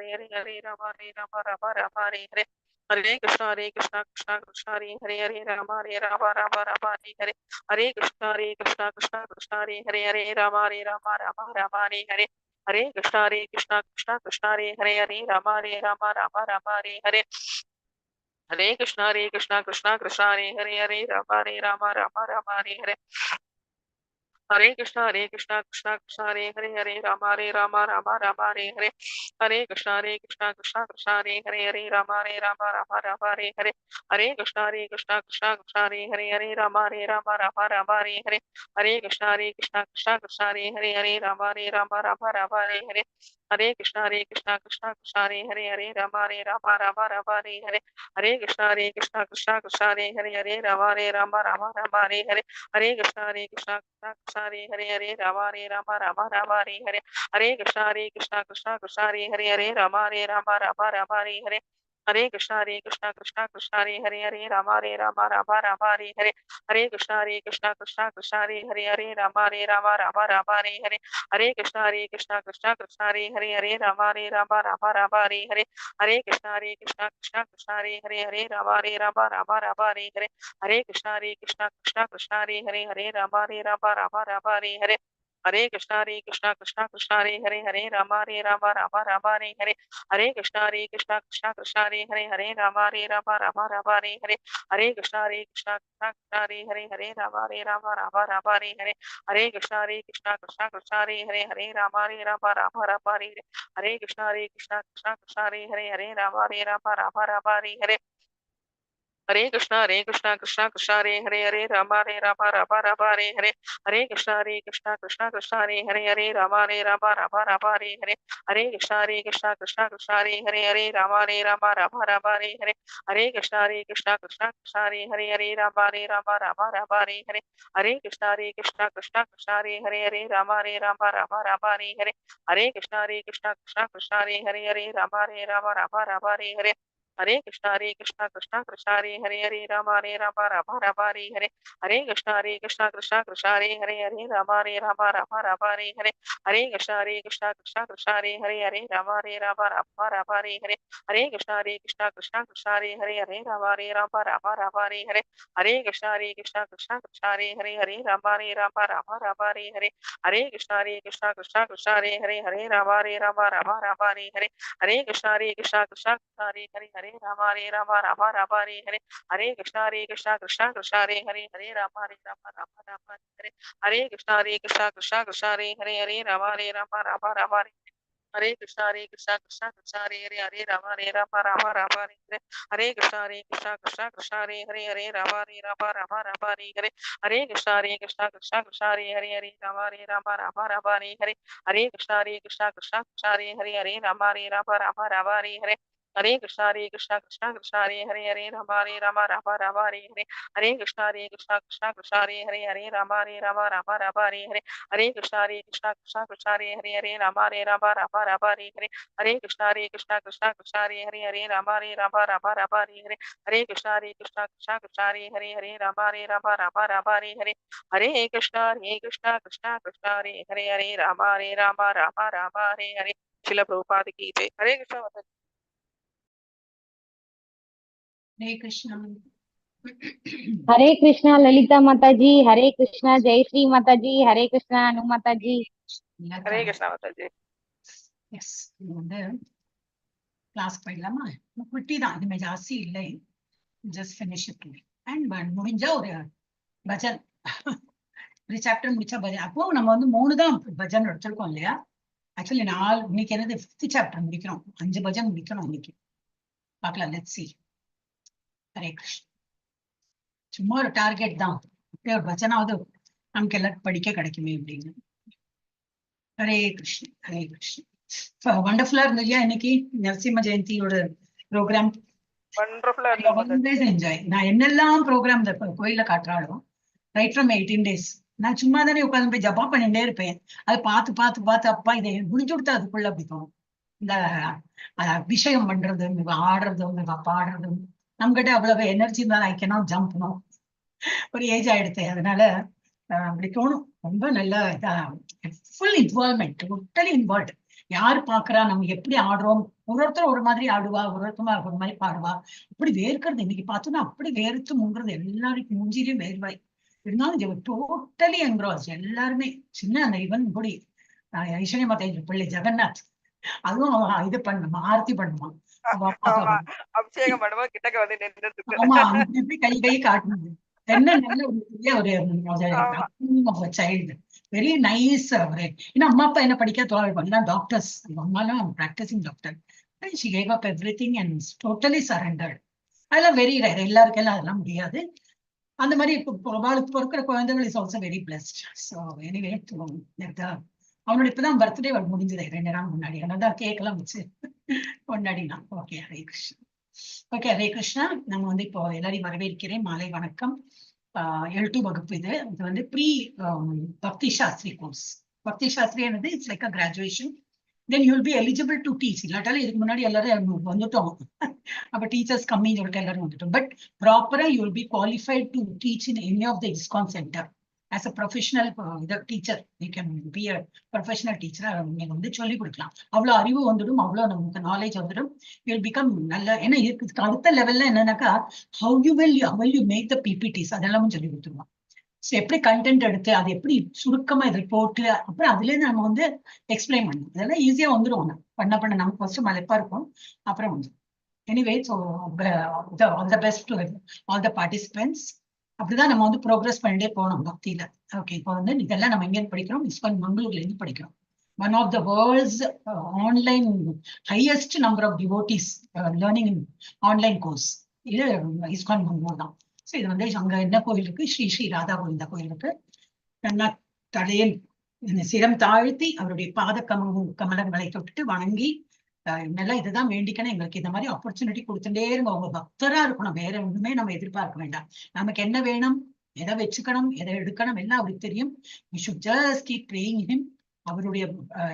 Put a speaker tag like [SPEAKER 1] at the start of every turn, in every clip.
[SPEAKER 1] हरे हरे राम राम राम हरे हरे हरे कृष्णा कृष्णा कृष्णा हरे हरे राम राम राम हरे हरे कृष्णा कृष्णा हरे हरे राम राम हरे हरे हरे कृष्णा कृष्णा हरे हरे राम राम हरे हरे हरे कृष्णा कृष्णा हरे हरे राम हरे हरे हरे कृष्णा कृष्णा हरे हरे राम राम हरे हरे हरे कृष्णा कृष्णा हरे हरे राम राम हरे हरे हरे कृष्णा कृष्णा हरे हरे राम राम हरे हरे हरे कृष्णा कृष्णा हरे हरे राम राम हरे हरे हरे कृष्णा कृष्णा हरे हरे राम राम हरे हरे हरे कृष्णा कृष्णा हरे हरे राम हरे हरे हरे कृष्णा कृष्णा हरे हरे राम राम हरे हरे हरे कृष्णा कृष्णा हरे हरे राम राम हरे हरे हरे कृष्णा कृष्णा हरे हरे राम राम हरे हरे हरे कृष्णा कृष्णा हरे हरे राम राम हरे हरे हरे कृष्णा कृष्णा हरे हरे राम राम हरे हरे हरे कृष्णा कृष्णा हरे हरे राम राम हरे हरे हरे कृष्णा कृष्णा हरे हरे राम राम हरे हरे हरे कृष्णा कृष्णा हरे हरे राम राम हरे हरे हरे कृष्णा कृष्णा हरे हरे राम राम हरे हरे हरे कृष्णा कृष्णा हरे हरे राम राम हरे हरे हरे कृष्णा कृष्णा हरे हरे राम राम हरे हरे हरे कृष्णा कृष्णा हरे हरे राम राम हरे हरे हरे कृष्णा कृष्णा हरे राम राम हरे हरे हरे कृष्णा कृष्णा हरे राम हरे हरे हरे कृष्णा कृष्णा हरे राम हरे हरे हरे कृष्णा कृष्णा हरे राम हरे हरे हरे कृष्णा कृष्णा हरे राम हरे हरे हरे कृष्णा कृष्णा हरे राम हरे हरे हरे कृष्णा कृष्णा हरे राम राम हरे हरे हरे कृष्णा कृष्णा हरे राम हरे हरे हरे कृष्णा कृष्णा हरे राम राम हरे हरे हरे कृष्णा कृष्णा हरे राम हरे हरे हरे कृष्णा कृष्णा हरे राम हरे हरे हरे कृष्णा कृष्णा हरे राम हरे हरे हरे कृष्णा हरे राम हरे हरे हरे कृष्णा कृष्णा हरे राम हरे हरे कृष्णा कृष्णा हरे राम हरे कृष्णा कृष्णा हरे राम हरे कृष्णा हरे राम हरे हरे कृष्णा कृष्णा हरे राम हरे हरे कृष्णा हरे राम हरे हरे कृष्णा कृष्णा हरे राम हरे हरे कृष्णा कृष्णा हरे राम हरे हरे कृष्णा कृष्णा हरे राम हरे हरे कृष्णा कृष्णा हरे राम हरे हरे कृष्णा कृष्णा हरे राम हरे हरे कृष्णा कृष्णा हरे राम हरे हरे शिला प्रभुपाद की जय हरे कृष्णा
[SPEAKER 2] हरे कृष्णा
[SPEAKER 3] हरे कृष्णा ललिता माता जी, हरे कृष्णा जयश्री माता जी, हरे कृष्णा अनु माता जी,
[SPEAKER 1] हरे कृष्णा माता जी
[SPEAKER 2] எஸ் வந்து கிளாஸ் போயிடலாமா குட்டி தான் இனிமே ஜாஸ்தி இல்லை ஜஸ்ட் ஃபினிஷ் இட் அண்ட் முடிஞ்சா ஒரு பஜன் ஒரு சாப்டர் முடிச்சா பஜன் அப்போ நம்ம வந்து 3 தான் பஜன் எடுத்திருக்கோம் இல்லையா ஆக்சுவலி இன்னைக்கு என்னது 5th சாப்டர் முடிக்கிறோம் 5 பஜன் முடிக்கணும் இன்னைக்கு பார்க்கலாம் லெட்ஸ் see ஹரே கிருஷ்ணா சும்மா ஒரு டார்கெட் தான் அப்படியே ஒரு பஜனாவது நமக்கு எல்லாம் படிக்க கிடைக்குமே அப்படின்னு ஹரே கிருஷ்ணா ஹரே கிருஷ்ணா வண்டர்ஃபுல்லா இருந்தது இன்னைக்கு நரசிம்ம ஜெயந்தியோட ப்ரோக்ராம்
[SPEAKER 1] வண்டர்ஃபுல்லா இருந்தது
[SPEAKER 2] என்ஜாய் நான் என்னெல்லாம் ப்ரோக்ராம் இந்த கோயில்ல காட்டுறாலும் ரைட் ஃப்ரம் 18 days நான் சும்மா தானே உட்காந்து போய் ஜபா பண்ணிட்டே இருப்பேன் அதை பார்த்து அப்பா இதை முடிஞ்சு கொடுத்தா அதுக்குள்ள அப்படி தோணும் இந்த விஷயம் பண்றது ஆடுறதும் பாடுறதும் நம்மகிட்ட அவ்வளவு எனர்ஜி இருந்தாலும் ஐ கேனாட் ஜம்ப்னும் ஒரு ஏஜ் ஆயிடுச்சு அதனால அப்படி தோணும் ரொம்ப நல்ல ஃபுல் இன்வால்வ்மெண்ட் டோட்டலி இன்வால்வ் யார் பாக்குறா நம்ம எப்படி ஆடுறோம் ஒருத்தர் ஒரு மாதிரி ஆடுவா, ஒருத்தர் ஒரு மாதிரி பாடுவா. அப்படி வேர்க்கிறது இன்னைக்கு பார்த்தோம்னா அப்படி வேர்த்து முங்குறது, எல்லாருக்கும் மூஞ்சிலையும் வேர்வாய். இருந்தாலும் டோட்டலி என்க்ராஸ் எல்லாருமே. சின்ன அந்த இவன் கூடி ஐஸ்வர்யா மாதா பிள்ளை ஜெகநாத், அதுவும் அவன் இது பண்ணுமா, ஆர்த்தி பண்ணுமா.
[SPEAKER 1] அபிஷேகம் பண்ணும்போது கிட்டக்க வந்து நின்றுட்டு
[SPEAKER 2] ஆமா, கை காட்டணும். என்ன நல்ல ஒரு சைல்டு, வெரி நைஸ் அவரு. ஏன்னா அம்மா அப்பா என்ன படிக்க டாக்டர்ஸ், அம்மாலாம் practising doctor. she gave up everything and totally surrendered. அதெல்லாம் வெரி ரேர், எல்லாருக்கெல்லாம் அதெல்லாம் முடியாது. அந்த மாதிரி அவளுக்கு பிறக்கிற குழந்தைகள் is also very blessed. So anyway அவனோட இப்பதான் பர்த்டே முடிஞ்சது 2 நாள் முன்னாடி. அதனாலதான் கேக் எல்லாம் வச்சு கொண்டாடினா. ஓகே, ஹரே கிருஷ்ணா. ஓகே, ஹரே கிருஷ்ணா. நம்ம வந்து இப்போ எல்லாரையும் வரவேற்கிறேன். மாலை வணக்கம். L2 வகுப்பு இது. இது வந்து ப்ரீ பக்தி சாஸ்திரி கோர்ஸ். பக்தி சாஸ்திரி என்னது, it's like a graduation. then you will be eligible to teach. இல்லாட்டாலும் இதுக்கு முன்னாடி எல்லாரும் வந்துட்டோம். அப்ப டீச்சர்ஸ் கம்மின்னு சொல்லிட்டு எல்லாரும் வந்துட்டோம். பட் ப்ராப்பரா you will be qualified to teach in any of the ISKCON center as a professional teacher. You can be a professional teacher. நீங்க வந்து சொல்லிக் கொடுக்கலாம். அவ்வளவு அறிவு வந்துடும், அவ்வளவு நமக்கு நாலேஜ் வந்துடும். you will become நல்ல. ஏன்னா இதுக்கு அடுத்த லெவல்ல என்னன்னாக்கா how you will make the PPTs அதெல்லாம் சொல்லி கொடுத்துருவோம். எப்படி கண்டென்ட் எடுத்து அதை எப்படி சுருக்கமா இதில் போட்டு அப்புறம் அதுல இருந்து நம்ம வந்து எக்ஸ்பிளைன் பண்ணணும். அதெல்லாம் ஈஸியா வந்துடும். பண்ண நமக்கு ஃபர்ஸ்ட் மலைப்பா இருக்கும், அப்புறம் வந்து anyway. So all the best to all the participants. அப்படிதான் நம்ம வந்து ப்ரோக்ரஸ் பண்ணிட்டே போனோம் பக்தியில. ஓகே, இப்போ வந்து இதெல்லாம் நம்ம எங்க படிக்கிறோம், ISKCON மங்களூர்ல இருந்து படிக்கிறோம். One of the world's online highest number of devotees learning in online course இது ISKCON மங்களூர் தான். ஸோ இது வந்து அங்க என்ன கோயில் இருக்கு, ஸ்ரீ ஸ்ரீ ராதா கோவிந்தா கோயில் இருக்கு. நல்லா தலையில் சிரம் தாழ்த்தி அவருடைய பாத கமலங்களை தொட்டு வணங்கி நல்லா இதுதான் வேண்டிக்கணும். எங்களுக்கு இந்த மாதிரி ஆப்பர்ச்சுனிட்டி கொடுத்துட்டே இருங்க. அவங்க பக்தரா இருக்கணும், வேற ஒண்ணுமே நம்ம எதிர்பார்க்க வேண்டாம். நமக்கு என்ன வேணும், எதை வச்சுக்கணும், எதை எடுக்கணும் எல்லாம் அவருக்கு தெரியும். we should just keep praying him. அவருடைய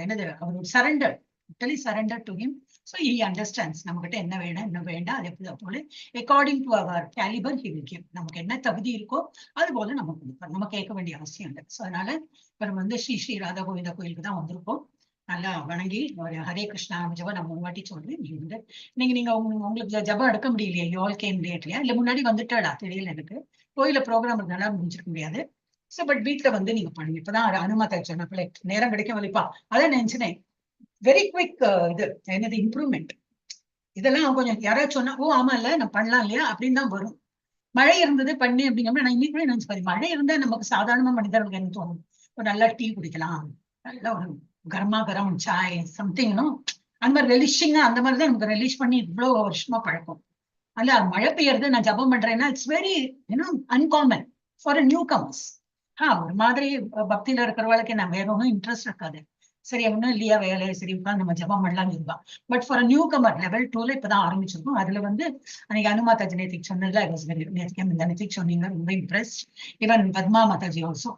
[SPEAKER 2] என்னது, அவருடைய surrender, totally surrender to him. So he understands நம்மகிட்ட என்ன வேணும் என்ன வேண்டாம். அதே போல according to our caliber he will give. நமக்கு என்ன தகுதி இருக்கோ அது போல நம்ம கொடுப்போம். நம்ம கேட்க வேண்டிய அவசியம் இல்லை. ஸோ அதனால இப்போ வந்து ஸ்ரீ ஸ்ரீ ராதா கோவிந்தா கோயிலுக்கு தான் வந்திருக்கோம். நல்லா வணங்கி ஒரு ஹரே கிருஷ்ணா ஜபம் நம்ம வாட்டி சொல்றேன். நீங்க வந்து நீங்க உங்களுக்கு ஜபம் எடுக்க முடியலையா, யூ ஆல் கேம் லேட்லையா, இல்லை முன்னாடி வந்துட்டாடா தெரியல எனக்கு, கோயில ப்ரோக்ராம் இருந்தாலும் முடிஞ்சிருக்க முடியாது. ஸோ பட் வீட்டுல வந்து நீங்க பண்ணுங்க. இப்பதான் அனுமதி சொன்ன நேரம் கிடைக்க வலிப்பா அதான் நினைச்சினேன். வெரி குவிக் இது என்னது இம்ப்ரூவ்மெண்ட். இதெல்லாம் கொஞ்சம் யாராவது சொன்னா ஓ ஆமா இல்ல நான் பண்ணலாம் இல்லையா அப்படின்னு தான் வரும். மழை இருந்தது பண்ணி அப்படிங்கிற நான் இன்னைக்கு நினைச்சு பாரு, மழை இருந்தா நமக்கு சாதாரணமா மனிதர்களுக்கு என்ன தோணும், ஒரு நல்லா டீ குடிக்கலாம், நல்ல ஒரு கரமா கரம் சாய் சம்திங்னும் அந்த மாதிரி ரெலிஷிங்கா, அந்த மாதிரி தான் நமக்கு ரெலிஷ் பண்ணி இவ்வளவு வருஷமா பழக்கம். அல்ல மழை பெய்யறது நான் ஜபம் பண்றேன்னா it's very uncommon for a new commerce. ஒரு மாதிரி பக்தியில இருக்கிறவளுக்கு நான் வேற ஒன்றும் இன்ட்ரெஸ்ட் இருக்காது. சரி ஒன்றும் இல்லையா வேலை, சரி உட்காந்து நம்ம ஜபம் பண்ணலாம் இருப்பான். But for new Qamar level 2ல இப்பதான் ஆரம்பிச்சிருக்கோம். அதுல வந்து அன்னைக்கு அனுமாதாஜி நேத்திக்கு சொன்னதுல நேத்திக்கு சொன்னீங்க, ரொம்ப impressed. Even Padma Mataji also.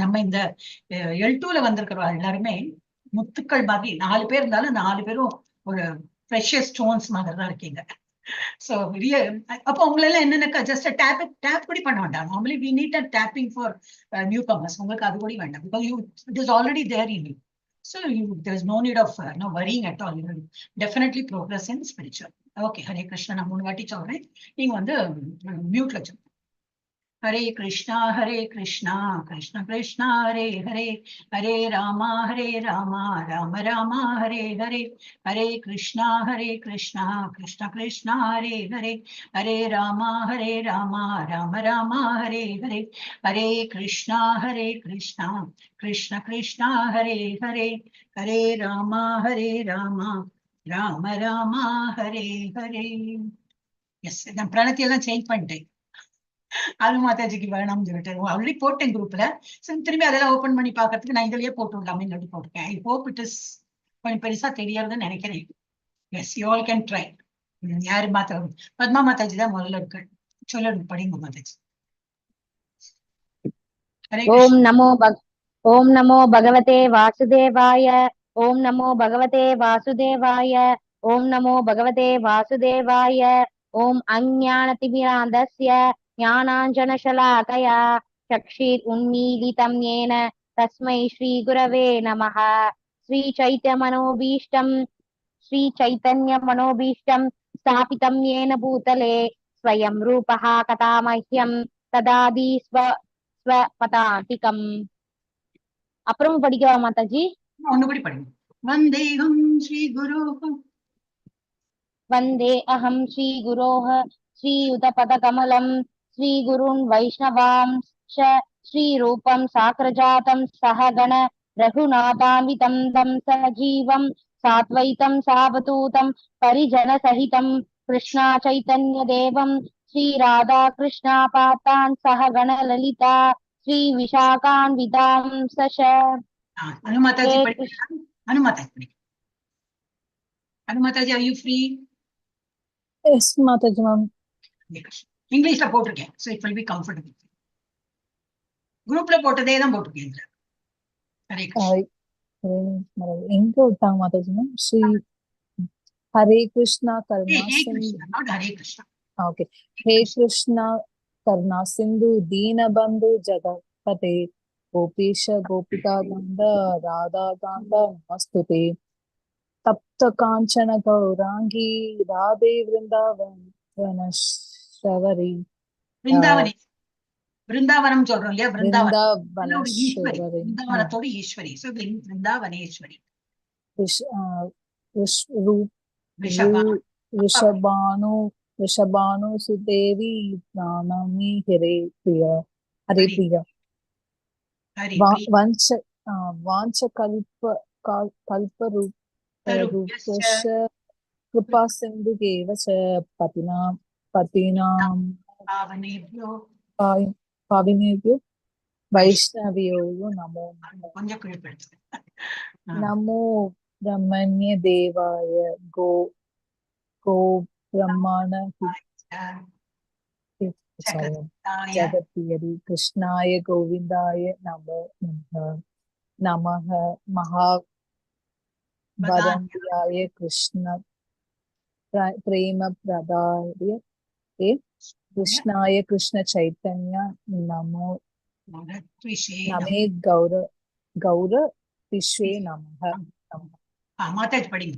[SPEAKER 2] நம்ம இந்த L2ல வந்திருக்கிறவா எல்லாருமே முத்துக்கள் மாதிரி 4 பேர் இருந்தாலும் 4 பேரும் ஒரு ப்ரெஷியஸ் ஸ்டோன்ஸ் மாதிரி தான் இருக்கீங்க. So அப்போ உங்களெல்லாம் என்னன்னாக்கா ஜஸ்ட் டேப் கூட பண்ண வேண்டாம். Normally we need a tapping for newcomers. உங்களுக்கு அது கூட வேண்டாம், because it is already there in you. So there is no need of no worrying at all. You will definitely progress in spiritual. Okay, Hare Krishna. நான் 3 வாட்டி சொல்றேன், நீங்க வந்து மியூட்ல சொல்லுங்க. Hare Krishna, Krishna Krishna, Hare Hare, Hare Rama, Rama Rama, Hare Hare, Hare Krishna, Krishna Krishna, Hare Hare, Hare Rama, Rama Rama, Hare Hare, Hare Krishna, Krishna Krishna, Hare Hare, Hare Rama, Rama Rama, Hare Hare. Yes, நான் பிரணத்தி எல்லாம் change பண்ணிட்டேன். அனுமாதாஜிக்கு வேணும்னு சொல்லிட்டு already போட்டேன் குரூப்ல. திரும்பி அதெல்லாம் open பண்ணி பாக்கிறதுக்கு நான் இதுலயே போட்டு விடலாமே போட்டிருக்கேன். ஐ ஹோப் இட் இஸ் கொஞ்சம் பெருசா தெரியறதுன்னு நினைக்கிறேன். Yes, you all can try. யாரு மாதா, பத்மா மாதாஜி தான் முதல்ல இருக்கு. சொல்லுங்க, படிங்க மாதாஜி.
[SPEAKER 3] ஓம் நமோ பகவதே வாசுதேவாய. ஓம் நமோ பகவதே வாசுதேவாய. ஓம் நமோ பகவதே வாசுதேவாய. ஓம் அஞ்ஞானதிமிராந்தஸ்ய ஞானாஞ்சனசலாகயா சக்ஷிர் உன்மீலிதம் येन தஸ்மை ஸ்ரீ குரவே நமः. ஸ்ரீ சைத்யமனோபீஷ்டம் श्री चैतन्य मनोभीष्टं स्थापितं येन भूतले स्वयं रूपः कथा मह्यं तदादि स्वपदातिकम्. அப்புறம் படிக்கவா மாதாஜி?
[SPEAKER 2] ஒண்ணுபடி படிங்க. வந்தேகம் ஸ்ரீ குரு
[SPEAKER 3] वन्दे अहं श्रीगुरोः श्रीयुतपदकमलं श्रीगुरून् वैष्णवांश्च श्रीरूपं साग्रजातं सहगण रघुनाथान्वितं तं सजीवं साद्वैतं सावधूतं परिजनसहितं कृष्णा चैतन्यदेवं श्रीराधाकृष्णापातान् सहगण ललिता श्रीविशाखान्वितां सश.
[SPEAKER 2] அனுமாதாஜி படிக்கலாம். அனுமாதாஜி படிக்கலாம். அனுமாதாஜி, are you free?
[SPEAKER 4] Yes, Mataji ma'am.
[SPEAKER 2] இங்கிலீஷ்ல போட்டிருக்கேன். So it will be comfortable. குரூப்ல போட்டதே தான் போட்டிருக்கேன். ஹரே கிருஷ்ணா.
[SPEAKER 4] எங்க விட்டாங்க மாதாஜி மேம்? ஸ்ரீ ஹரே கிருஷ்ணா கருணா சிந்து.
[SPEAKER 2] ஹரே கிருஷ்ணா.
[SPEAKER 4] ஓகே. ஹே கிருஷ்ணா கருணா சிந்து தீனபந்து ஜகத்பதே கோபீஷ கோபிகா கந்த ராதா காந்த நமஸ்துதே தப்த காஞ்சன கௌராங்கி ராதே விருந்தாவனஸ்வரி.
[SPEAKER 2] பிருந்தாவனம் சொல்றோம் இல்லையா?
[SPEAKER 4] விருந்தாவனேஸ்வரி.
[SPEAKER 2] பிருந்தாவனத்தோட ஈஸ்வரி. So பிருந்தாவனேஸ்வரி.
[SPEAKER 4] ரிஷபானு சுதேவி பிராணமி ஹரே பிரியா. ஹரே பிரியா. வாஞ்ச கல்பரூப कृपा सिंधु केवच पतिनां पावनेभ्यो वैष्णव्यो नमो नमो ब्रह्मण्य देवाय गो ब्रह्मण जगत्प्रिय कृष्णाय गोविंदाय नमो नमः महावदन्त्याय कृष्ण प्रेम प्रदाय कृष्णाय कृष्ण चैतन्य नमो नमे गौर विश्वे नमः.
[SPEAKER 2] माताजी पढ़ी.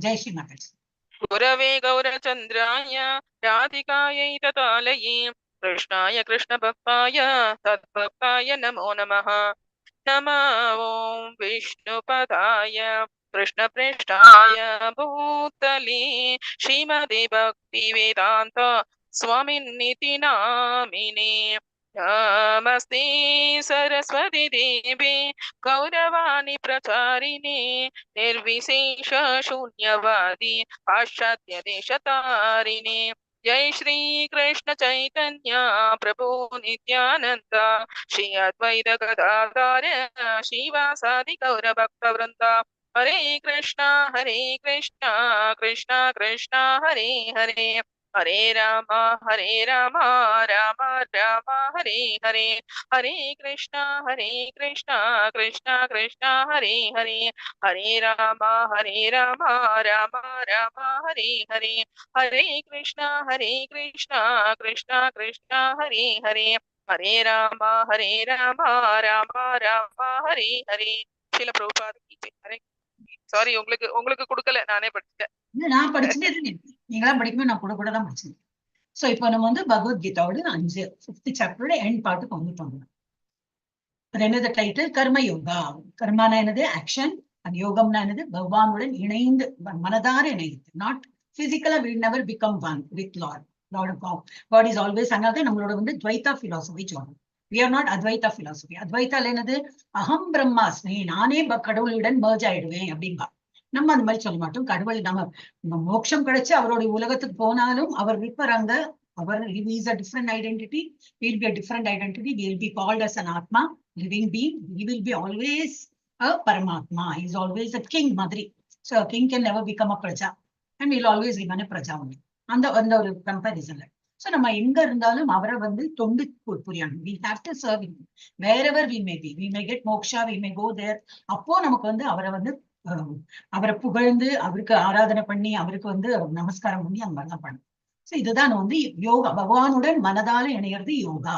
[SPEAKER 2] जय श्री माताजी.
[SPEAKER 1] गुरवे गौरचन्द्राय राधिकायै ततालये कृष्णाय कृष्णभक्ताय तद्भक्ताय नमो नमः. नमो ॐ विष्णुपदाय कृष्णप्रेष्ठाय भूतले श्रीमदे भक्तिवेदान्त स्वामिन्निति नामिने. नमस्ते सरस्वती देवे गौरवाणी प्रचारिणे निर्विशेष शून्यवादी पाश्चात्य देशतारिणे. जय श्री कृष्ण चैतन्य प्रभु नित्यानंद श्री अद्वैत गदाधर श्रीवासादि गौर भक्त वृंदा. हरे कृष्णा कृष्णा कृष्णा हरे हरे हरे राम राम राम हरे हरे हरे कृष्णा कृष्णा कृष्णा हरे हरे हरे राम राम राम हरे हरे हरे कृष्णा कृष्णा कृष्णा हरे हरे हरे राम राम राम हरे हरे. சில பிரபுபாத கீதை. ஹரே சாரி, உங்களுக்கு கொடுக்கல, நானே படிச்சிட்டேன்.
[SPEAKER 2] நான் படிச்சுட்டே இருந்தேன். நீங்களா படிக்கும்போது நான் கூட தான் படிச்சேன். சோ இப்போ நம்ம வந்து பகவத்கீதாவோட 5th சாப்டரோட எண்ட் பார்ட்டுக்கு வந்துட்டோம். அது என்னது டைட்டில்? கர்ம யோகா. கர்மானா என்னது? ஆக்ஷன். அந்த யோகம்னா என்னது? பகவானுடன் இணைந்து மனதார இணைந்து. நாட் பிசிக்கலா will never become one with lord. God is always. அதாவது நம்மளோட வந்து துவைதா பிலாசபி சொல்றோம். We are not Advaita philosophy. Advaita என்னது? அகம் பிரம்மாஸ்மி, நானே கடவுளுடன் merge ஆயிடுவேன் அப்படின்பா. நம்ம அந்த மாதிரி சொல்ல மாட்டோம். கடவுள் நம்ம மோட்சம் கிடைச்சு அவருடைய உலகத்துக்கு போனாலும் அவர் இருப்பாங்க. அவர் is a different identity. He will be a different identity. He will be called as an Atma, living being. He will be always a Paramatma. He is always a king மாதிரி. So a king can never become a praja and will always remain a praja only. அந்த ஒரு கம்பேரிசன்ல. So நம்ம எங்க இருந்தாலும் அவரை வந்து தொண்டு புரியணும். We have to serve him wherever we may be. We may get moksha, we may go there. அப்போ நமக்கு வந்து அவரை புகழ்ந்து அவருக்கு ஆராதனை பண்ணி அவருக்கு வந்து நமஸ்காரம் பண்ணி அந்த மாதிரிலாம் பண்ணணும். சோ இதுதான் வந்து யோகா. பகவானுடன் மனதால இணையிறது யோகா.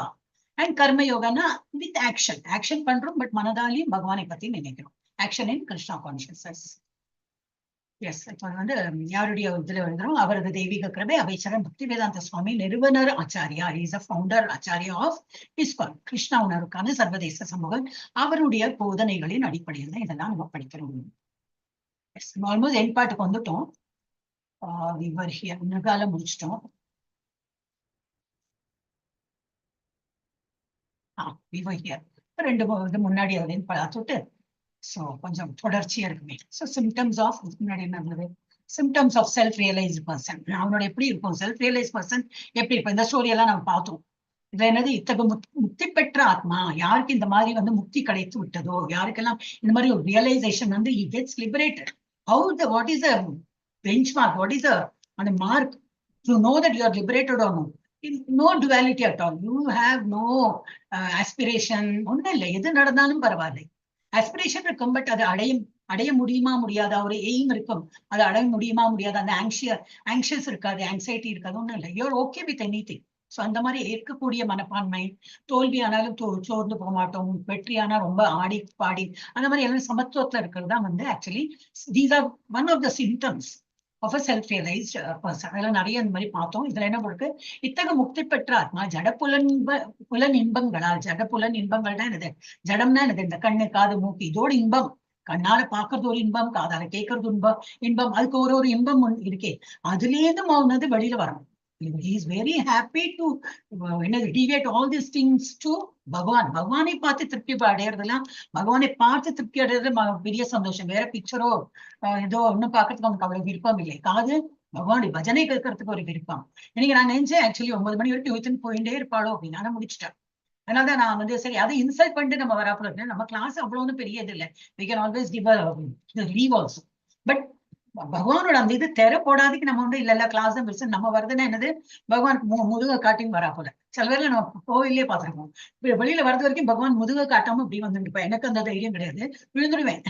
[SPEAKER 2] அண்ட் கர்ம யோகானா வித் ஆக்ஷன் பண்றோம், பட் மனதாலையும் பகவானை பத்தி நினைக்கிறோம். Action in Krishna consciousness. Yes, இப்ப வந்து யாருடைய இதுல எழுதுறோம், அவரது தெய்வீக கிருபை அவைச்சரன் பக்தி வேதாந்த சுவாமி நிறுவனர் Acharya, is a founder Acharya of ISKCON, Krishna உணர்வுக்கான சர்வதேச சமூகம். அவருடைய போதனைகளின் அடிப்படையில் தான் இதெல்லாம் நம்ம படிக்கிறோம். எஸ், ஆல்மோஸ்ட் என் பாட்டுக்கு வந்துட்டோம். நிகால முடிச்சிட்டோம். ரெண்டு இது முன்னாடி அப்படின்னு பார்த்துட்டு ஸோ கொஞ்சம் தொடர்ச்சியா இருக்குமே. ஸோ சிம்டம்ஸ் ஆஃப் முன்னாடி என்ன இருந்தது, symptoms of self realise person. அவனோட எப்படி இருக்கும் செல்ஃப் ரியலைஸ் பர்சன் எப்படி இருக்கும், இந்த ஸ்டோரி எல்லாம் நம்ம பார்த்தோம். இதுல என்னது, இத்தகைய முக்தி பெற்ற ஆத்மா, யாருக்கு இந்த மாதிரி வந்து முக்தி கிடைத்து விட்டதோ, யாருக்கெல்லாம் இந்த மாதிரி ஒரு ரியலைசேஷன் வந்து he gets liberated. What is the benchmark, what is the அந்த mark to know that you are liberated or no? No duality at all. You have no aspiration. ஒன்றும் இல்லை, எது நடந்தாலும் பரவாயில்லை. ஆஸ்பிரேஷன் இருக்கும், பட் அது அடைய முடியுமா முடியாதா, ஒரு எய்ம் இருக்கும், அது அடைய முடியுமா முடியாதா, அந்த ஆங்ஷியஸ் இருக்காது, ஆங்ஸைட்டி இருக்காது, ஒன்றும் இல்லை. You're okay with anything. So அந்த மாதிரி ஏற்கக்கூடிய மனப்பான்மை, தோல்வி ஆனாலும் சோர்ந்து போக மாட்டோம், வெற்றியானா ரொம்ப ஆடி பாடி, அந்த மாதிரி எல்லாம் சமத்துவத்துல இருக்கிறது தான் வந்து actually these are one of the symptoms of a self realised person. அதெல்லாம் நிறைய இந்த மாதிரி பார்த்தோம். இதுல என்ன இருக்கு, இத்தகைய முக்தி பெற்ற ஆத்மா புலன் இன்பங்களால், ஜடப்புலன் இன்பங்கள் தான் என்னது, ஜடம்னா என்னது, இந்த கண்ணு காது மூக்கு இதோட இன்பம், கண்ணால பாக்குறது ஒரு இன்பம், காதால கேட்கறது இன்பம், அதுக்கு ஒரு இன்பம் இருக்கே, அதுலேருந்து மௌனது வெளியில வரணும். He is very happy to deviate all these things to பகவான். பகவானை பார்த்து திருப்தி அடையறதுலாம், பகவானை பார்த்து திருப்தி அடைறது பெரிய சந்தோஷம். வேற பிக்சரோ ஏதோ ஒன்னும் பாக்குறதுக்கு அவனுக்கு அவ்வளவு விருப்பம் இல்லை. காது பகவானுடைய பஜனை கேட்கறதுக்கு ஒரு விருப்பம். இன்னைக்கு நான் நினைச்சேன் ஆக்சுவலி 9 மணி வரைக்கும் யோசிச்சுன்னு போயிட்டே இருப்பாளோ அப்படின்னு, ஆனா முடிச்சுட்டேன். அதனாலதான் நான் வந்து சரி அதை இன்சல்ட் பண்ணிட்டு நம்ம வராப்புல, நம்ம கிளாஸ் அவ்வளவு பெரிய இது இல்லை, we can always give a leave also. But பகவானோட அந்த இது தெர போடாதுக்கு நம்ம வந்து இல்ல கிளாஸ் தான் பெருசு, நம்ம வருதுன்னா என்னது, பகவான் முதுக காட்டின்னு வரா போல. சில பேர்ல நம்ம கோவிலே பார்த்திருக்கோம், வெளியில வர்றது வரைக்கும் பகவான் முதுக காட்டாம இப்படி வந்துட்டு, எனக்கு அந்த தைரியம் கிடையாது, விழுந்துடுவேன்.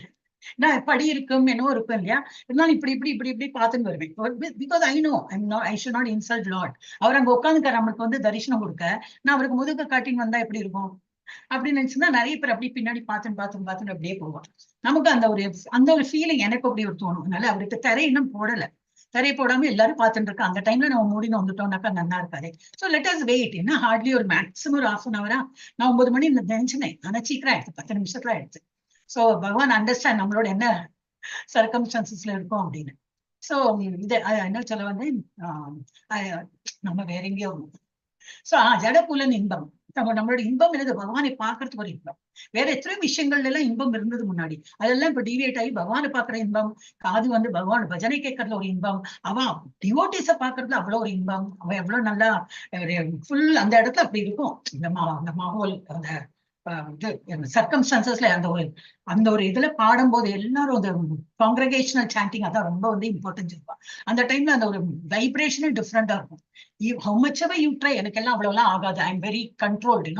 [SPEAKER 2] நான் படி இருக்கும் என்னவோ இருக்கும் இல்லையா, இருந்தாலும் இப்படி இப்படி இப்படி இப்படி பார்த்துன்னு வருவேன். Because I know I should not insult lord. அவர் அங்க உட்காந்துக்கார நம்மளுக்கு வந்து தரிசனம் கொடுக்க, நான் அவருக்கு முதுக காட்டின்னு வந்தா எப்படி இருக்கும் அப்படின்னு நினைச்சுன்னா, நிறைய பேர் அப்படி பின்னாடி பார்த்துன்னு அப்படியே போவான். நமக்கு அந்த ஒரு ஃபீலிங் எனக்கு அப்படி ஒரு தோணும். அதனால அவருக்கு திரை இன்னும் போடல, திரை போடாம எல்லாரும் பார்த்துட்டு இருக்கோம். அந்த டைம்ல நம்ம மூடின்னு வந்துட்டோம்னாக்கா நல்லா இருக்காது. So let us wait. என்ன ஹார்ட்லி ஒரு மேக்ஸிமம் ஒரு 1/2 hour. நான் 9 மணி நினைச்சினேன், ஆனா சீக்கிரம் ஆயிடுச்சு, 10 நிமிஷத்துல ஆயிடுச்சு. ஸோ பகவான் அண்டர்ஸ்டாண்ட் நம்மளோட என்ன சர்க்கம்ஸ்டான்சஸ்ல இருக்கும் அப்படின்னு. ஸோ இது என்ன சொல்ல வந்து நம்ம வேற எங்கேயோ. ஸோ ஜடப்புலன் இன்பம், நம்மளோட இன்பம் என்னது, பகவானை பார்க்கறதுக்கு ஒரு இன்பம். வேற எத்தனையோ விஷயங்கள்ல எல்லாம் இன்பம் இருந்தது முன்னாடி, அதெல்லாம் இப்ப டிவியேட் ஆகி பகவானை பாக்குற இன்பம், காது வந்து பகவான் பஜனை கேட்கறதுல ஒரு இன்பம், அவன் டிவோட்டிஸ பாக்குறதுல அவ்வளவு ஒரு இன்பம், அவன் எவ்வளவு நல்லா ஃபுல் அந்த இடத்துல அப்படி இருக்கும். அந்த மாஹோல், அந்த சர்க்கம்ஸ்டான்சஸ்ல அந்த ஒரு இதுல பாடும்போது எல்லாரும் அந்த காங்கிரகேஷனல் சாண்டிங் அதான் ரொம்ப வந்து இம்பார்ட்டன்ஸ் இருக்கும். அந்த டைம்ல அந்த ஒரு வைப்ரேஷனே டிஃப்ரெண்டா இருக்கும். How much ever you try, எனக்கு எல்லாம் அவ்வளவுலாம் ஆகாது, ஐ எம் வெரி கண்ட்ரோல்டு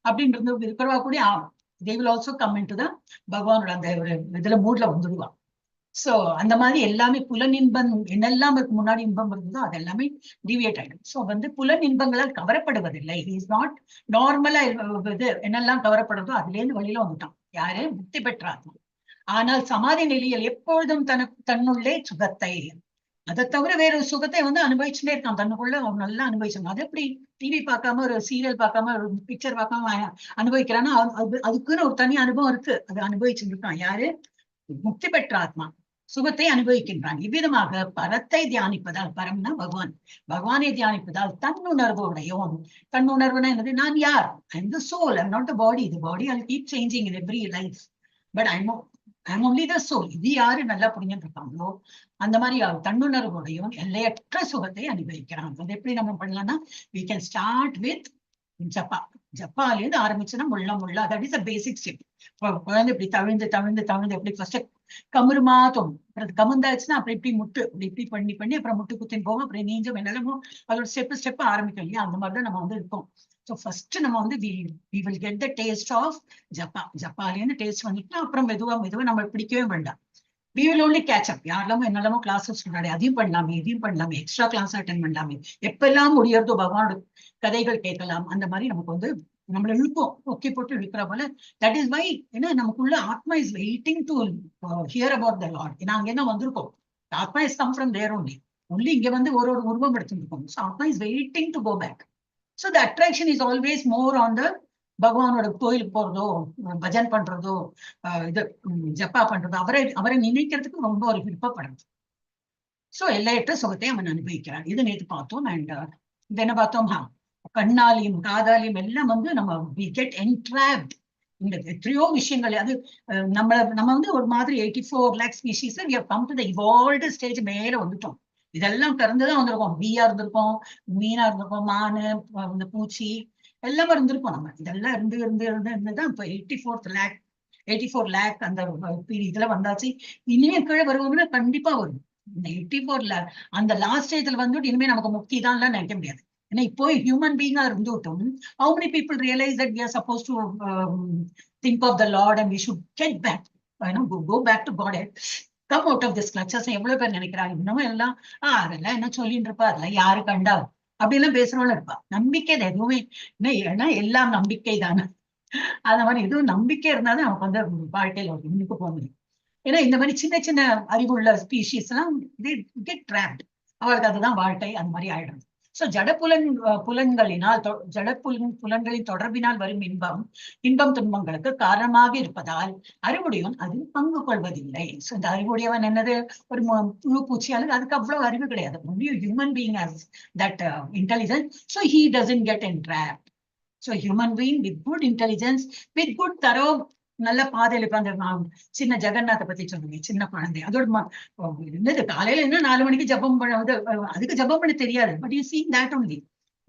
[SPEAKER 2] அப்படின்றது இருக்கிறவா கூட they will also come into the பகவானோட அந்த ஒரு இதுல மூட்ல வந்துடுவா. சோ அந்த மாதிரி எல்லாமே புலன் இன்பம் என்னெல்லாம் முன்னாடி இன்பம் இருந்ததோ அது எல்லாமே டிவியேட் ஆயிடும். சோ வந்து புலன் இன்பங்களால் கவரப்படுவதில்லை. இஸ் நாட் நார்மலா இது என்னெல்லாம் கவரப்படுறதோ அதுல இருந்து வெளியில வந்துட்டான் யாரு, முக்தி பெற்ற ஆத்மா. ஆனால் சமாதி நிலையில் எப்பொழுதும் தன்னுள்ளே சுகத்தை, அதை தவிர வேற ஒரு சுகத்தை வந்து அனுபவிச்சுட்டே இருக்கான், தன்னுக்குள்ள அவன் நல்லா அனுபவிச்சாங்க. அது எப்படி டிவி பார்க்காம ஒரு சீரியல் பார்க்காம ஒரு பிக்சர் பார்க்காம அனுபவிக்கிறான்னா அதுக்குன்னு ஒரு தனி அனுபவம் இருக்கு, அது அனுபவிச்சுட்டு இருக்கான் யாரு, முக்தி பெற்ற ஆத்மா சுகத்தை அனுபவிக்கின்றான். இவ்விதமாக பரத்தை தியானிப்பதால், பரம்னா பகவான், பகவானை தியானிப்பதால் தன்னுணர்வு உடையோன். தன்னுணர்வுனா என்னது, நான் யார், I am the soul, I am not the body. The body I keep changing in every life, but I am only the soul. இது யாரு நல்லா புரிஞ்சுட்டு இருக்காங்களோ அந்த மாதிரி தன்னுணர்வுடையும் எல்லையற்ற சுகத்தை அனுபவிக்கிறான். அது எப்படி நம்ம பண்ணலாம்னா, we can start with ஜப்பா. ஜப்பால இருந்து ஆரம்பிச்சுன்னா முள்ள that is a basic step. குழந்தை இப்படி தவிழ்ந்து எப்படி ஃபர்ஸ்ட் கமுருமா தோணும், கமுந்தாச்சுன்னா அப்புறம் இப்படி முட்டு இப்படி பண்ணி அப்புறம் முட்டு குத்தின்னு போகும், அப்புறம் நீஞ்சும் என்னெல்லாமோ அதோட ஸ்டெப் ஆரம்பிக்கும் இல்லையா, அந்த மாதிரிதான் நம்ம வந்து இருக்கோம். ஸோ ஃபர்ஸ்ட் நம்ம வந்து we will get the taste of ஜப்பாலேருந்து டேஸ்ட் பண்ணிட்டு அப்புறம் மெதுவா நம்ம பிடிக்கவே வேண்டாம். we will only catch up. யாரெல்லாமோ என்னெல்லாமோ கிளாஸஸ் முன்னாடி அதையும் பண்ணலாமே இதையும் பண்ணலாமே, எக்ஸ்ட்ரா கிளாஸ் அட்டென்ட் பண்ணலாமே, எப்பெல்லாம் முடியறதோ பகவானோட கதைகள் கேட்கலாம், அந்த மாதிரி நமக்கு வந்து நம்மள இழுப்போம், ஒக்கி போட்டு இழுக்கிற போல. தட் இஸ் வை ஏன்னா நமக்குள்ள ஆத்மா is waiting to hear about the Lord. நாங்க என்ன வந்திருக்கோம், ஆத்மா is come from there only இங்க வந்து ஒரு ஒரு உருவம் எடுத்துருக்கோம். ஸோ ஆத்மா is waiting to go back. So the attraction is always more on the பகவானோட கோயிலுக்கு போறதோ, பஜன் பண்றதோ, இது ஜப்பா பண்றதோ, அவரை நினைக்கிறதுக்கு ரொம்ப ஒரு விருப்பப்படுறது. ஸோ எல்லையற்ற சுகத்தை அவன் அனுபவிக்கிறான். இது நேற்று பார்த்தோம். அண்ட் இது என்ன பார்த்தோம், கண்ணாலையும் காதாலையும் எல்லாம் வந்து நம்ம வி கெட் என்ட்ராப்ட் இந்த எத்தனையோ விஷயங்கள். அது நம்ம வந்து ஒரு மாதிரி 84 lakh species we have come to the evolved stage மேல வந்துட்டோம். இதெல்லாம் கறந்துதான் வந்திருக்கோம். பீயா இருந்திருக்கோம், மீனா இருந்திருக்கோம், மானு, இந்த பூச்சி எல்லாமே இருந்திருக்கோம். நம்ம இதெல்லாம் இருந்துதான் இப்ப 84 lakh அந்த இதுல வந்தாச்சு. இனிமே கீழே வருவோம்னா கண்டிப்பா வரும். இந்த 84 lakh அந்த லாஸ்ட் ஸ்டேஜ்ல வந்துட்டு இனிமே நமக்கு முக்தி தான் நினைக்க முடியாது. ஏன்னா இப்போ ஹியூமன் பீயிங்கா இருந்துட்டோம். How many people realize that we are supposed to think of the Lord and we should get back, go back to God, come out of this clutches? எவ்வளவு பேர் நினைக்கிறாங்க. இன்னமும் எல்லாம் அதெல்லாம் என்ன சொல்லிட்டு இருப்பா, அதெல்லாம் யாரு கண்டா அப்படி எல்லாம் பேசுறவங்களும் இருப்பா. நம்பிக்கை எதுவுமே ஏன்னா எல்லாம் நம்பிக்கை தானே. அந்த மாதிரி எதுவும் நம்பிக்கை இருந்தாலும் நமக்கு வந்து வாழ்க்கையில முன்னுக்கு போக முடியும். ஏன்னா இந்த மாதிரி சின்ன சின்ன அறிவுள்ள ஸ்பீஷீஸ் எல்லாம் கெட் ட்ராப்ட். அவளுக்கு அதுதான் வாழ்க்கை, அந்த மாதிரி ஆயிடுறது. சோ புலன்களினால் புலன்களின் தொடர்பினால் வரும் இன்பம் துன்பங்களுக்கு காரணமாக இருப்பதால் அறிவுடையவன் அதில் பங்கு கொள்வதில்லை. சோ இந்த அறிவுடையவன் என்னது, ஒரு புழு பூச்சியாளர், அதுக்கு அவ்வளவு அறிவு கிடையாது. Human being has that intelligence, so he doesn't get entrapped. So human being with good intelligence, with good thorough, நல்ல பாதையில இப்ப அந்த சின்ன ஜெகநாத்தை பத்தி சொன்னீங்க, சின்ன குழந்தை. அதோட என்னது காலையில என்ன 4 மணிக்கு ஜபம் பண்ண, அதுக்கு ஜபம் பண்ண தெரியாது. But you seeing that only.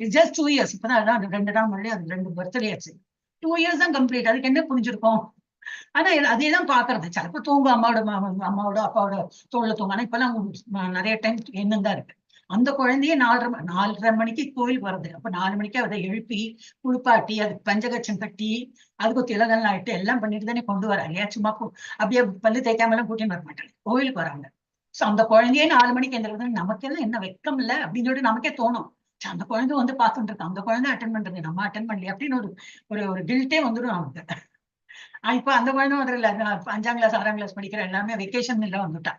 [SPEAKER 2] It's just 2 years. இப்பதான் அதான் 2 நாள் முன்னாடி அது 2 பர்த்டே ஆச்சு. 2 years தான் கம்ப்ளீட். அதுக்கு என்ன புரிஞ்சிருக்கோம்? ஆனா அதேதான் பாக்குறது. சிலப்ப தூங்கும், அம்மாவோட அப்பாவோட தோல்ல தூங்க. ஆனா இப்பெல்லாம் நிறைய டைம் என்னன்னு தான் இருக்கு. அந்த குழந்தைய 4:30 மணிக்கு கோயிலுக்கு வருது. அப்ப 4 மணிக்கு அதை எழுப்பி குளிப்பாட்டி அதுக்கு பஞ்சகட்சம் கட்டி அதுக்கு திலகல் ஆயிட்டு எல்லாம் பண்ணிட்டு தானே கொண்டு வராங்க. இல்லையா? சும்மா அப்படியே பல்லு தேய்க்காம எல்லாம் கூட்டின்னு வர மாட்டாங்க, கோயிலுக்கு வராங்க. சோ அந்த குழந்தையே 4 மணிக்கு எந்திரிக்கிறது நமக்கெல்லாம் என்ன வெக்கம் இல்ல அப்படின்னு சொல்லிட்டு நமக்கே தோணும். அந்த குழந்தை வந்து பார்த்துட்டு இருக்கு, அந்த குழந்தை அட்டன் பண்றது, நம்ம அட்டன் பண்ணல அப்படின்னு ஒரு கில்ட்டே வந்துடும் நமக்கு. இப்ப அந்த குழந்தை வந்து இல்ல, 5ஆம் கிளாஸ் 6ஆம் கிளாஸ் படிக்கிற எல்லாமே வெக்கேஷன் எல்லாம் வந்துட்டா.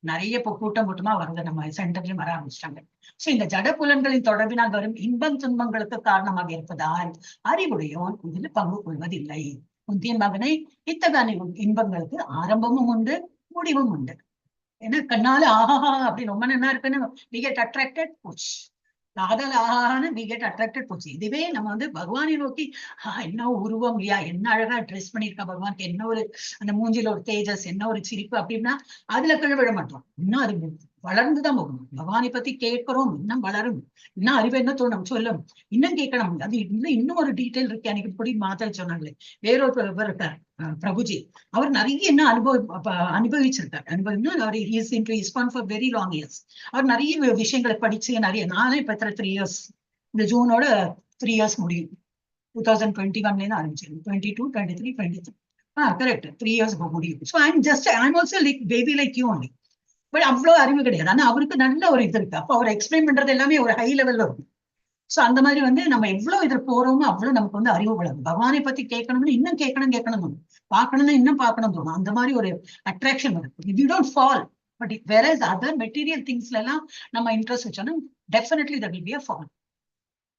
[SPEAKER 2] நிறைய இப்போ கூட்டமா வருது, நம்ம சென்டர்லயும் வர ஆரம்பிச்சிட்டாங்க. சோ இந்த ஜட புலன்களின் தொடர்பினால் வரும் இன்பம் துன்பங்களுக்கு காரணமாக இருப்பதால் அறிவுடையோன் இதில் பங்கு கொள்வதில்லை. குந்தியின் மகனை இத்தகைய இன்பங்களுக்கு ஆரம்பமும் உண்டு, முடிவும் உண்டு. ஏன்னா கண்ணால ஆஹா அப்படின்னு ரொம்ப நல்லா இருக்குன்னு we get attracted, போச்சு. காதல் ஆகான்னு we get attracted, போச்சு. இதுவே நம்ம வந்து பகவானை நோக்கி என்ன உருவம், என்ன அழகா ட்ரெஸ் பண்ணிருக்கா பகவானுக்கு, என்ன ஒரு அந்த மூஞ்சில ஒரு தேஜஸ், என்ன ஒரு சிரிப்பு அப்படின்னா அதுல கீழ் விழ மாட்டோம். இன்னும் அது வளர்ந்துதான் போகணும். பகவானை பத்தி கேட்கிறோம், இன்னும் வளரும், இன்னும் அறிவு என்ன தோணும் சொல்லும், இன்னும் கேட்கணும். அது இன்னும் ஒரு டீட்டெயில் இருக்கு. எனக்கு இப்படி மாத்த சொன்னாங்களே, வேறொரு இருக்கார் பிரபுஜி, அவர் நிறைய என்ன அனுபவிச்சிருக்காரு. அவர் ISKCON for very long years. அவர் நிறைய விஷயங்களை படிச்சு நிறைய, நானே இப்ப 3 years, இந்த ஜூனோட 3 years முடியும். 2021 ஆரம்பிச்சேன். 22, 23, 23. கரெக்ட், 3 years முடியும். So I'm also like baby like you only. But அவ்வளவு அறிவு கிடையாது. ஆனா அவருக்கு நல்ல ஒரு இது இருக்கு. அப்ப அவர் எக்ஸ்பிளைன் பண்றது எல்லாமே ஒரு ஹை லெவல்ல இருக்கும். சோ அந்த மாதிரி வந்து நம்ம எவ்வளவு இதுல போறோமோ அவ்வளவு நமக்கு வந்து அறிவு வளரும். பகவானை பத்தி கேட்கணும்னு இன்னும் கேட்கணும், பார்க்கணும்னு இன்னும் பார்க்கணும் தோணும். அந்த மாதிரி ஒரு அட்ராக்ஷன் வரும். You don't fall, but whereas other material திங்ஸ்ல எல்லாம் நம்ம இன்ட்ரெஸ்ட் வச்சோம்னா definitely there will be a fall.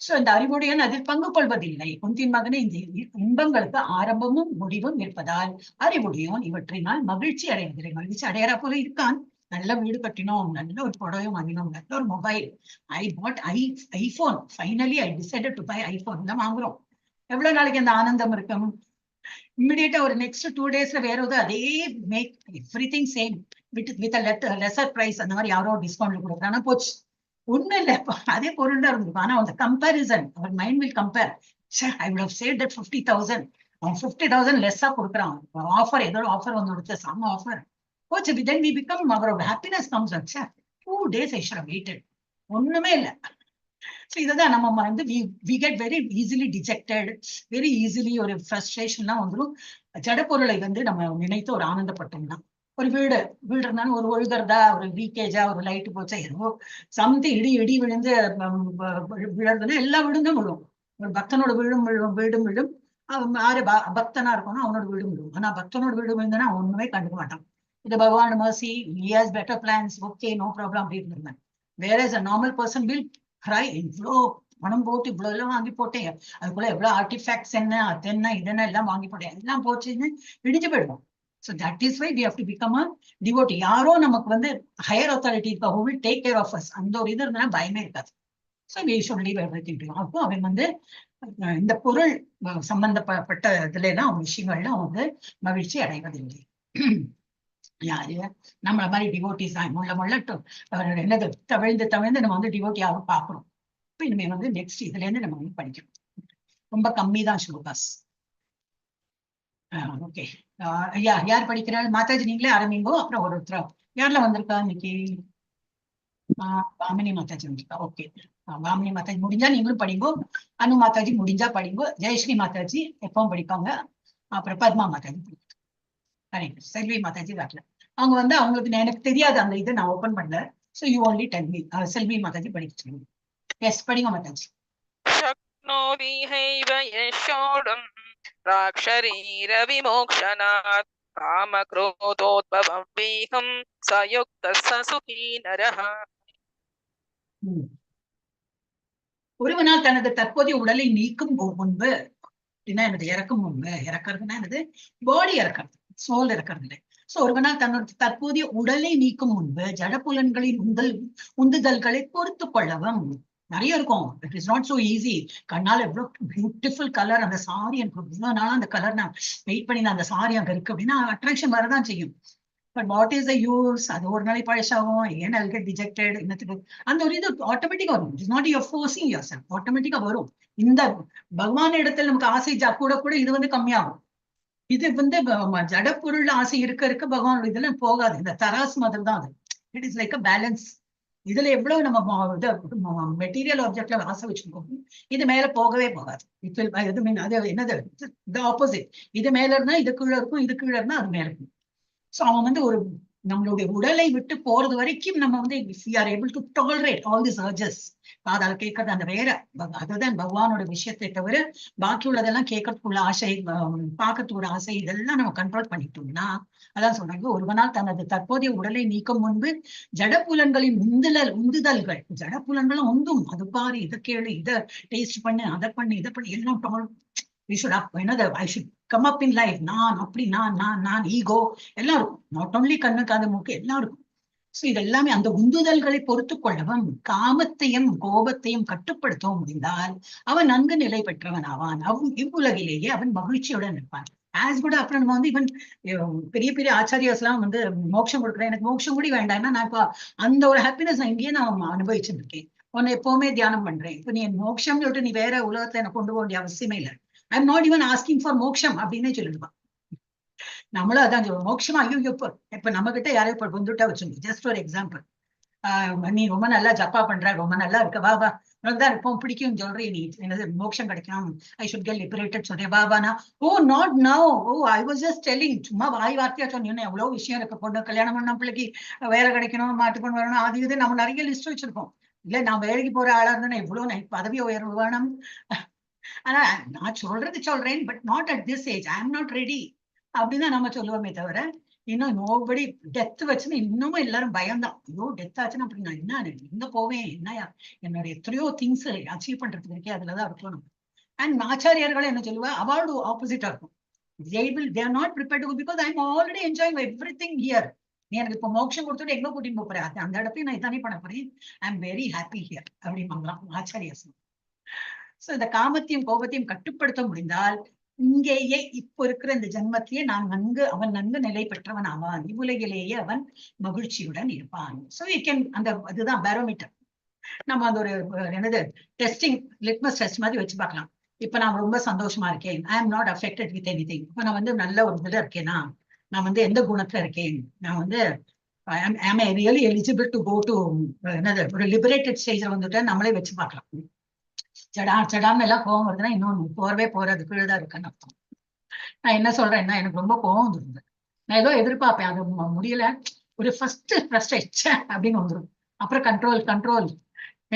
[SPEAKER 2] So இந்த அறிவுடையன் அதில் பங்கு கொள்வதில்லை. குந்தியின் மகனே இந்த இன்பங்களுக்கு ஆரம்பமும் முடிவும் இருப்பதால் அறிவுடையோன் இவற்றினால் மகிழ்ச்சி அடைவதில்லை. மகிழ்ச்சி அடையறா போல இருக்கான். நல்ல வீடு கட்டினோம், நல்ல ஒரு புடவை வாங்கினோம், நல்ல ஒரு mobile, iPad iPhone, finally I decided to buy iPhone தான் வாங்குறோம். எவ்வளவு நாளைக்கு அந்த ஆனந்தம் இருக்கும்? இம்மிடியேட்டா ஒரு நெக்ஸ்ட் 2 daysல வேற ஏதோ அதே make everything same with lesser price அந்த மாதிரி யாரோ டிஸ்கவுண்ட்ல கொடுக்குறாங்கன்னா போச்சு. உண்மை இல்லை, அதே பொருள் தான் இருந்திருக்கும். ஆனா அந்த கம்பேரிசன், அவர் mind will compare. I would have saved that 50,000, அவன் 50,000 லெஸ்ஸா கொடுக்குறான். ஆஃபர் ஏதோ ஆஃபர் வந்து கொடுத்த செம்ம ஆஃபர் போச்சு. then we become, அவரோட happiness comes at 2 days I should have waited. ஒண்ணுமே இல்லை. ஸோ இதுதான் நம்ம வந்து we get very easily dejected, very easily ஒரு ஃப்ரஸ்ட்ரேஷன்லாம் வந்துடும். ஜடப்பொருளை வந்து நம்ம நினைத்து ஒரு ஆனந்தப்பட்டோம்னா, ஒரு வீடு இருந்தாலும் ஒரு ஒழுகிறதா, ஒரு லீக்கேஜா, ஒரு லைட்டு போச்சா, ஏதோ சம்திங் இடி விழுந்து விழுறதுன்னா எல்லா வீடும் தான் விழும். ஒரு பக்தனோட வீடும் விழும். யாரு பக்தனா இருக்கணும் அவனோட வீடும் விழும். ஆனா பக்தனோட வீடு விழுந்தனா ஒண்ணுமே கண்டுக்க மாட்டான். இது பகவான் mercy, he has better plans, okay, no problem அப்படின்னு இருந்தாங்க. Whereas a normal person will cry, இவ்வளோ பணம் போட்டு இவ்வளவு எல்லாம் வாங்கி போட்டேன், அதுக்குள்ள எவ்வளவு ஆர்டிஃபேக்ட்ஸ் என்ன அது என்ன இதென்ன எல்லாம் வாங்கி போட்டேன், எல்லாம் போச்சுன்னு இடிஞ்சு போயிடுவோம். So that is why we have to become a devotee. யாரோ நமக்கு வந்து ஹையர் அத்தாரிட்டி இருக்கா, who will take care of us, அந்த ஒரு இது இருந்தா பயமே இருக்காது. So we should leave everything to him. அப்போ அவன் வந்து இந்த பொருள் சம்பந்தப்பட்ட இதுல எல்லாம் அவன் விஷயங்கள்ல அவன் வந்து மகிழ்ச்சி அடைவதில்லை. யாரு நம்மள மாதிரி டிவோட்டிஸ் தான் என்னது தவிழ்ந்து நம்ம வந்து டிவோட்டியாக பார்க்கணும். இப்போ இனிமே வந்து நெக்ஸ்ட் இதுல இருந்து நம்ம வந்து படிக்கணும். ரொம்ப கம்மி தான் ஸ்லோகாஸ். ஓகே, யார் படிக்கிறாள்? மாதாஜி நீங்களே ஆரம்பிங்கோ, அப்புறம் ஒருத்தர் யாரெல்லாம் வந்திருக்கா இன்னைக்கு? வாமினி மாதாஜி வந்திருக்கா. ஓகே, வாமினி மாதாஜி முடிஞ்சா நீங்களும் படிங்கோ, அனு மாதாஜி முடிஞ்சா படிங்கோ, ஜெயஸ்ரீ மாதாஜி எப்பவும் படிப்பாங்க, அப்புறம் பத்மா மாதாஜி படிப்பாங்க, செல்வி மாதாஜி வரல. அவங்க வந்து அவங்களுக்கு எனக்கு தெரியாது அந்த இதை நான் ஓபன் பண்ணல. So you only tell me. Selvi Mataji படிக்க சொல்லுங்க. எஸ், படிங்க மாதாஜி.
[SPEAKER 1] शक्नोति हैव यशोढुं राक्षरीरविमोक्षणात् कामक्रोधोद्भवं वेहं स युक्तः स सुखी नरः.
[SPEAKER 2] ஒருவனால் தனது தற்போதைய உடலை நீக்கும் முன்பு, எனது இறக்கும் முன்பு, இறக்குறதுன்னா என்னது? பாடி இறக்குறது, சோல் இறக்குறது இல்லை. சோ ஒருவனால் தன்னோட தற்போதைய உடலை நீக்கும் முன்பு ஜடப்புலன்களின் உந்துதல்களை பொறுத்து கொள்ளவும். நிறைய இருக்கும். It is not so easy. கண்ணால எவ்வளவு பியூட்டிஃபுல் கலர், அந்த சாரி எனக்கு இவ்வளவு நாளா அந்த கலர் நான் வெயிட் பண்ணி அந்த சாரி அங்க இருக்கு அப்படின்னா அட்ராக்ஷன் வரதான் செய்யும். But what is the use? அது ஒரு நாளை பழசாகும், ஏன் I'll get dejected, என்னத்துக்கு? அந்த ஒரு இது ஆட்டோமேட்டிக்கா வரும். It's not your forcing yourself, ஆட்டோமேட்டிக்கா வரும். இந்த பகவான் இடத்துல நமக்கு ஆசை கூட இது வந்து கம்மியாகும். இது வந்து ஜடப்பொருள் ஆசை இருக்க பகவானோட இதுல போகாது. இந்த தராசு மாதிரி தான் அது. It is like a balance. இதுல எவ்வளவு நம்ம மெட்டீரியல் ஆப்ஜெக்ட்ல ஆசை வச்சிருக்கோம், இது மேல போகவே போகாது. இது மீன் அது என்னது, ஆப்போசிட். இது மேல இருந்தா இது கீழே இருக்கும், இது கீழே இருந்தா அது மேல இருக்கும். சோ அவன் வந்து ஒரு நம்மளுடைய உடலை விட்டு போறது வரைக்கும் நம்ம வந்து we are able to tolerate all these urges. காதால கேட்கறது அந்த வேற, அதுதான் பகவானோட விஷயத்தை தவிர பாக்கி உள்ளதெல்லாம் கேட்கறதுக்குள்ள ஆசை, பார்க்கறதுக்குள்ள ஆசை, இதெல்லாம் நம்ம கண்ட்ரோல் பண்ணிட்டோம்னா, அதான் சொல்றாங்க, ஒருவனால் தனது தற்போதைய உடலை நீக்கும் முன்பு ஜடப்புலன்களின் உந்துதல்கள், ஜடப்புலன்களும் உந்தும், அது பாரு, இதை கேளு, இதை டேஸ்ட் பண்ணு, அதை பண்ணு, இதை பண்ணு, எல்லாம் we should up, என்னது, I should come up in life, நான் அப்படி, நான் ஈகோ எல்லாம் இருக்கும். நாட் ஓன்லி கண்ணு காது மூக்கு எல்லாம் இருக்கும். சோ இதெல்லாமே அந்த உந்துதல்களை பொறுத்து கொள்ளவும் காமத்தையும் கோபத்தையும் கட்டுப்படுத்தவும் முடிந்தால் அவன் நன்கு நிலை பெற்றவன் ஆவான். இவ்வுலகிலேயே அவன் மகிழ்ச்சியுடன் இருப்பான். ஆஸ் கூட அப்புறம் நம்ம வந்து இவன் பெரிய பெரிய ஆச்சாரியாஸ் எல்லாம் வந்து மோட்சம் கொடுக்குறேன், எனக்கு மோட்சம் கூட வேண்டாம்னா நான் இப்போ அந்த ஒரு ஹாப்பினஸ் நான் இங்கேயே நான் அனுபவிச்சுட்டு இருக்கேன். உன்னை எப்பவுமே தியானம் பண்றேன், இப்ப நீ மோட்சம் சொல்லிட்டு நீ வேற உலகத்துல எனக்கு கொண்டு போக வேண்டிய அவசியமே இல்லை. ஐ am not even asking for மோட்சம் அப்படின்னே சொல்லிடுவான். நம்மளும் அதான் சொல்லுவோம், மோட்சமா ஐயோ இப்ப நம்ம கிட்ட யாரையும் இப்ப வந்துட்டா வச்சுங்க. ஜஸ்ட் ஒரு எக்ஸாம்பிள், நீ ரொம்ப நல்லா ஜப்பா பண்ற, ரொம்ப நல்லா இருக்க, வா தான் இருப்போம், பிடிக்கும் சொல்றேன், நீ என்னது மோட்சம் கிடைக்கும், ஐ ஷுட் கெட் லிபரேட்டட் சொல்றேன், வானா, oh not now, oh I was just telling, சும்மா வாய் வார்த்தையா சொன்னீங்கன்னா எவ்வளவு விஷயம் இருக்கு. பொண்ணு கல்யாணம் பண்ண, பிள்ளைக்கு வேலை கிடைக்கணும், மாட்டு பொண்ணு வரணும், அது இது நம்ம நிறைய லிஸ்ட் வச்சிருக்கோம். இல்ல நான் வேலைக்கு போற ஆளா இருந்தா எவ்வளவு பதவி உயர்வு வேணும். ஆனா நான் சொல்றேன், but not at this age, I am not ready அப்படின்னு நம்ம சொல்லுவோமே தவிர, இன்னும் நோபடி டெத் வச்சுன்னு இன்னமும் எல்லாரும் பயம்தான். ஐயோ டெத் ஆச்சுன்னா அப்படி நான் என்ன எங்க போவேன், என்ன என்னோட எத்தனையோ திங்ஸ் அச்சீவ் பண்றதுக்கு இருக்கே, அதுலதான் இருக்கணும். அண்ட் ஆச்சாரியர்கள் என்ன சொல்லுவா, அவளோட ஆப்போசிட்டா இருக்கும். they are not prepared to go because I am already enjoying everything here. நீ எனக்கு இப்ப மோட்சம் கொடுத்துட்டு எங்க கூட்டிட்டு போறேன், அந்த இடத்தையும் நான் இதானே பண்ண போறேன், ஐ எம் வெரி ஹாப்பி ஹியர் அப்படின்னு ஆச்சாரியஸ். சோ இந்த காமத்தையும் கோபத்தையும் கட்டுப்படுத்த முடிந்தால் இங்கேயே இப்ப இருக்கிற இந்த ஜென்மத்திலேயே அவன் நன்கு நிலை பெற்றவன் ஆவான், இவ்வுலகிலேயே அவன் மகிழ்ச்சியுடன் இருப்பான். சோ யூ கேன், அந்த அதுதான் பேரோமீட்டர். நம்ம அந்த ஒரு என்னது டெஸ்டிங் லிட்மஸ் டெஸ்ட் மாதிரி வச்சு பார்க்கலாம். இப்ப நான் ரொம்ப சந்தோஷமா இருக்கேன், ஐ am not affected with anything. இப்ப நான் வந்து நல்ல ஒரு இதுல இருக்கேனா, நான் வந்து எந்த குணத்துல இருக்கேன், நான் வந்து am I really eligible to go to என்னது ஒரு லிபரேட்டட் ஸ்டேஜ்ல வந்துட்டு நம்மளே வச்சு பார்க்கலாம். சடாம எல்லாம் கோவம் வருதுன்னா இன்னொன்னு போறது கீழதான் இருக்குன்னு அர்த்தம். நான் என்ன சொல்றேன்னா, எனக்கு ரொம்ப கோவம் வந்துருந்தது, நான் ஏதோ எதிர்பார்ப்பேன், அது முடியல, ஒரு ஃபர்ஸ்ட் ஃப்ரஸ்ட்ரேஷன் அப்படின்னு வந்துடும். அப்புறம் கண்ட்ரோல்,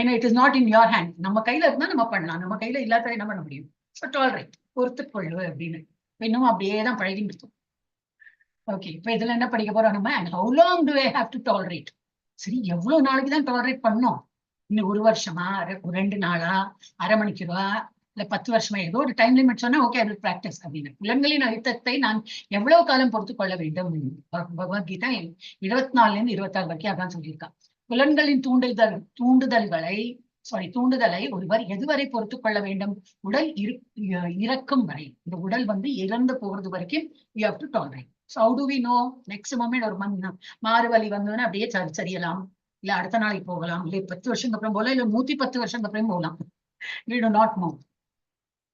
[SPEAKER 2] ஏன்னா it is not in your hand. நம்ம கையில இருந்தா நம்ம பண்ணலாம், நம்ம கையில இல்லாத என்ன பண்ண முடியும். ஸோ டாலரேட், பொறுத்துக்கொள்ளு அப்படின்னு இன்னும் அப்படியே தான் பழகிட்டு இருக்கும். ஓகே, இப்ப இதுல என்ன படிக்க போறோம் நம்ம? And how long do I have to tolerate? சரி, எவ்வளவு நாளைக்கு தான் டாலரேட் பண்ணோம்? இன்னும் 1 வருஷமா, 2 நாளா, அரை மணிக்கூறா, இல்ல 10 வருஷமா, ஏதோ ஒரு டைம் லிமிட் சொன்னா ஓகே, அது பிராக்டிஸ் அப்படின்னு. புலன்களின் அழுத்தத்தை நான் எவ்வளவு காலம் பொறுத்துக் கொள்ள வேண்டும்? பகவத்கீதா 24ல இருந்து 26 வரைக்கும் அதான் சொல்லியிருக்கான். புலன்களின் தூண்டுதலை ஒருவர் எதுவரை பொறுத்துக் கொள்ள வேண்டும்? உடல் இறக்கும் வரை. இந்த உடல் இறந்து போறது வரைக்கும் you have to tolerate. So how do we know? Next moment ஒரு மாறு வலி வந்தோன்னா அப்படியே சரியலாம், இல்ல அடுத்த நாளைக்கு போகலாம், இல்ல 10 வருஷம் அப்புறம் போகலாம், இல்ல 110 வருஷம் அப்புறம் போகலாம். We do not know.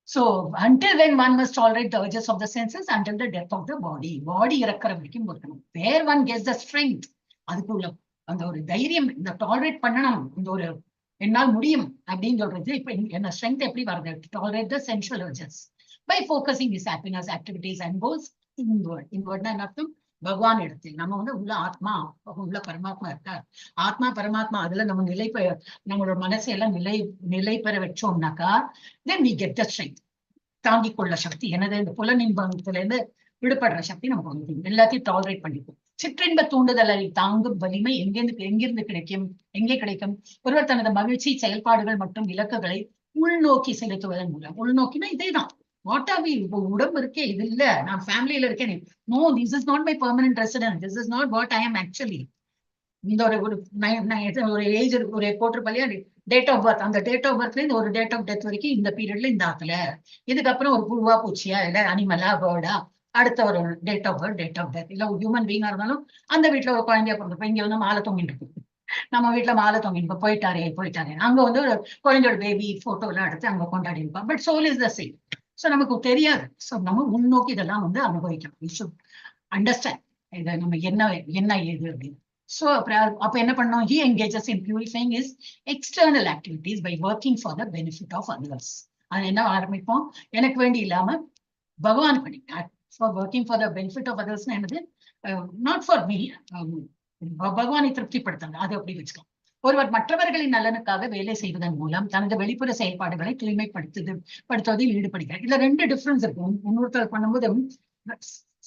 [SPEAKER 2] So until when one must tolerate the urges of the senses, until the death of the body. Body இறக்குற வரைக்கும் பொறுக்கணும். Where one gets the strength, அதுக்குள்ள அந்த ஒரு தைரியம், இந்த டாலரேட் பண்ணணும், இந்த ஒரு என்னால் முடியும் அப்படின்னு சொல்றது. இப்ப என்ன ஸ்ட்ரென்த் எப்படி வருது? Tolerate the sensual urges by focusing his happiness, activities and goals inward. Inwardனா என்ன அர்த்தம்? பகவான் இடத்தில். நம்ம உள்ள ஆத்மா, உள்ள பரமாத்மா இருக்கார். ஆத்மா பரமாத்மா அதுல நம்ம நம்மளோட மனசையெல்லாம் நிலை பெற வச்சோம்னாக்கா then we get the strength. தாங்கிக் கொள்ள சக்தி, எனது இந்த புலனின்பத்துல இருந்து விடுபடுற சக்தி நமக்கு வந்து எல்லாத்தையும் டாலரேட் பண்ணிக்கும். சிற்றின்ப தூண்டுதலை தாங்கும் வலிமை எங்கிருந்து கிடைக்கும்? எங்கே கிடைக்கும்? ஒருவர் தனது மகிழ்ச்சி செயல்பாடுகள் மற்றும் இலக்குகளை உள்நோக்கி செலுத்துவதன் மூலம். உள்நோக்கினா இதேதான். What are we? உடம்பு இருக்கே, இது இல்ல, நான் ஃபேமிலியில இருக்கேன். No, this is not my permanent resident, this is not what I am actually. இந்த ஒரு ஏஜ் ஒரு போட்டிருப்பலையா டேட் ஆஃப் பர்த், அந்த டேட் ஆஃப் பர்த்ல இருந்து ஒரு டேட் ஆஃப் டெத் வரைக்கும் இந்த பீரியட்ல இந்த ஆத்துல, இதுக்கப்புறம் ஒரு புழுவா பூச்சியா இல்ல அனிமலா பேர்டா, அடுத்த ஒரு date of birth, date of death. இல்ல ஹியூமன் பீங்கா இருந்தாலும் அந்த வீட்டுல ஒரு குழந்தையா பிறந்திருப்போம். இங்க வந்து மாலை தொங்கிட்டு இருக்கு, நம்ம வீட்டுல மாலை தொங்கிட்டு போயிட்டாரே அங்க வந்து ஒரு குழந்தையோட பேபி போட்டோ எல்லாம் எடுத்து அங்க கொண்டாடி இருப்பான். But soul is the same. So நமக்கு தெரியாது. சோ நம்ம உள்நோக்கி இதெல்லாம் அனுபவிக்கணும். வி ஷுட் அண்டர்ஸ்டாண்ட் இதை நம்ம என்ன ஏது அப்படின்னு. So அப்ப என்ன பண்ணோம்? He engages in purifying his external activities by working for the benefit of others. அது என்ன ஆரம்பிப்போம்? எனக்கு வேண்டி இல்லாம பகவான் பண்ணி for working for the benefit of others என்னது? not for me, பகவானை திருப்திப்படுத்துங்க, அது அப்படி வச்சுக்கலாம். ஒருவர் மற்றவர்களின் நலனுக்காக வேலை செய்வதன் மூலம் தனது வெளிப்புற செயல்பாடுகளை தூய்மைப்படுத்துவதில் ஈடுபடுகிறார். இதுல 2 டிஃபரன்ஸ் இருக்கும். இன்னொருத்தர் பண்ணும்போது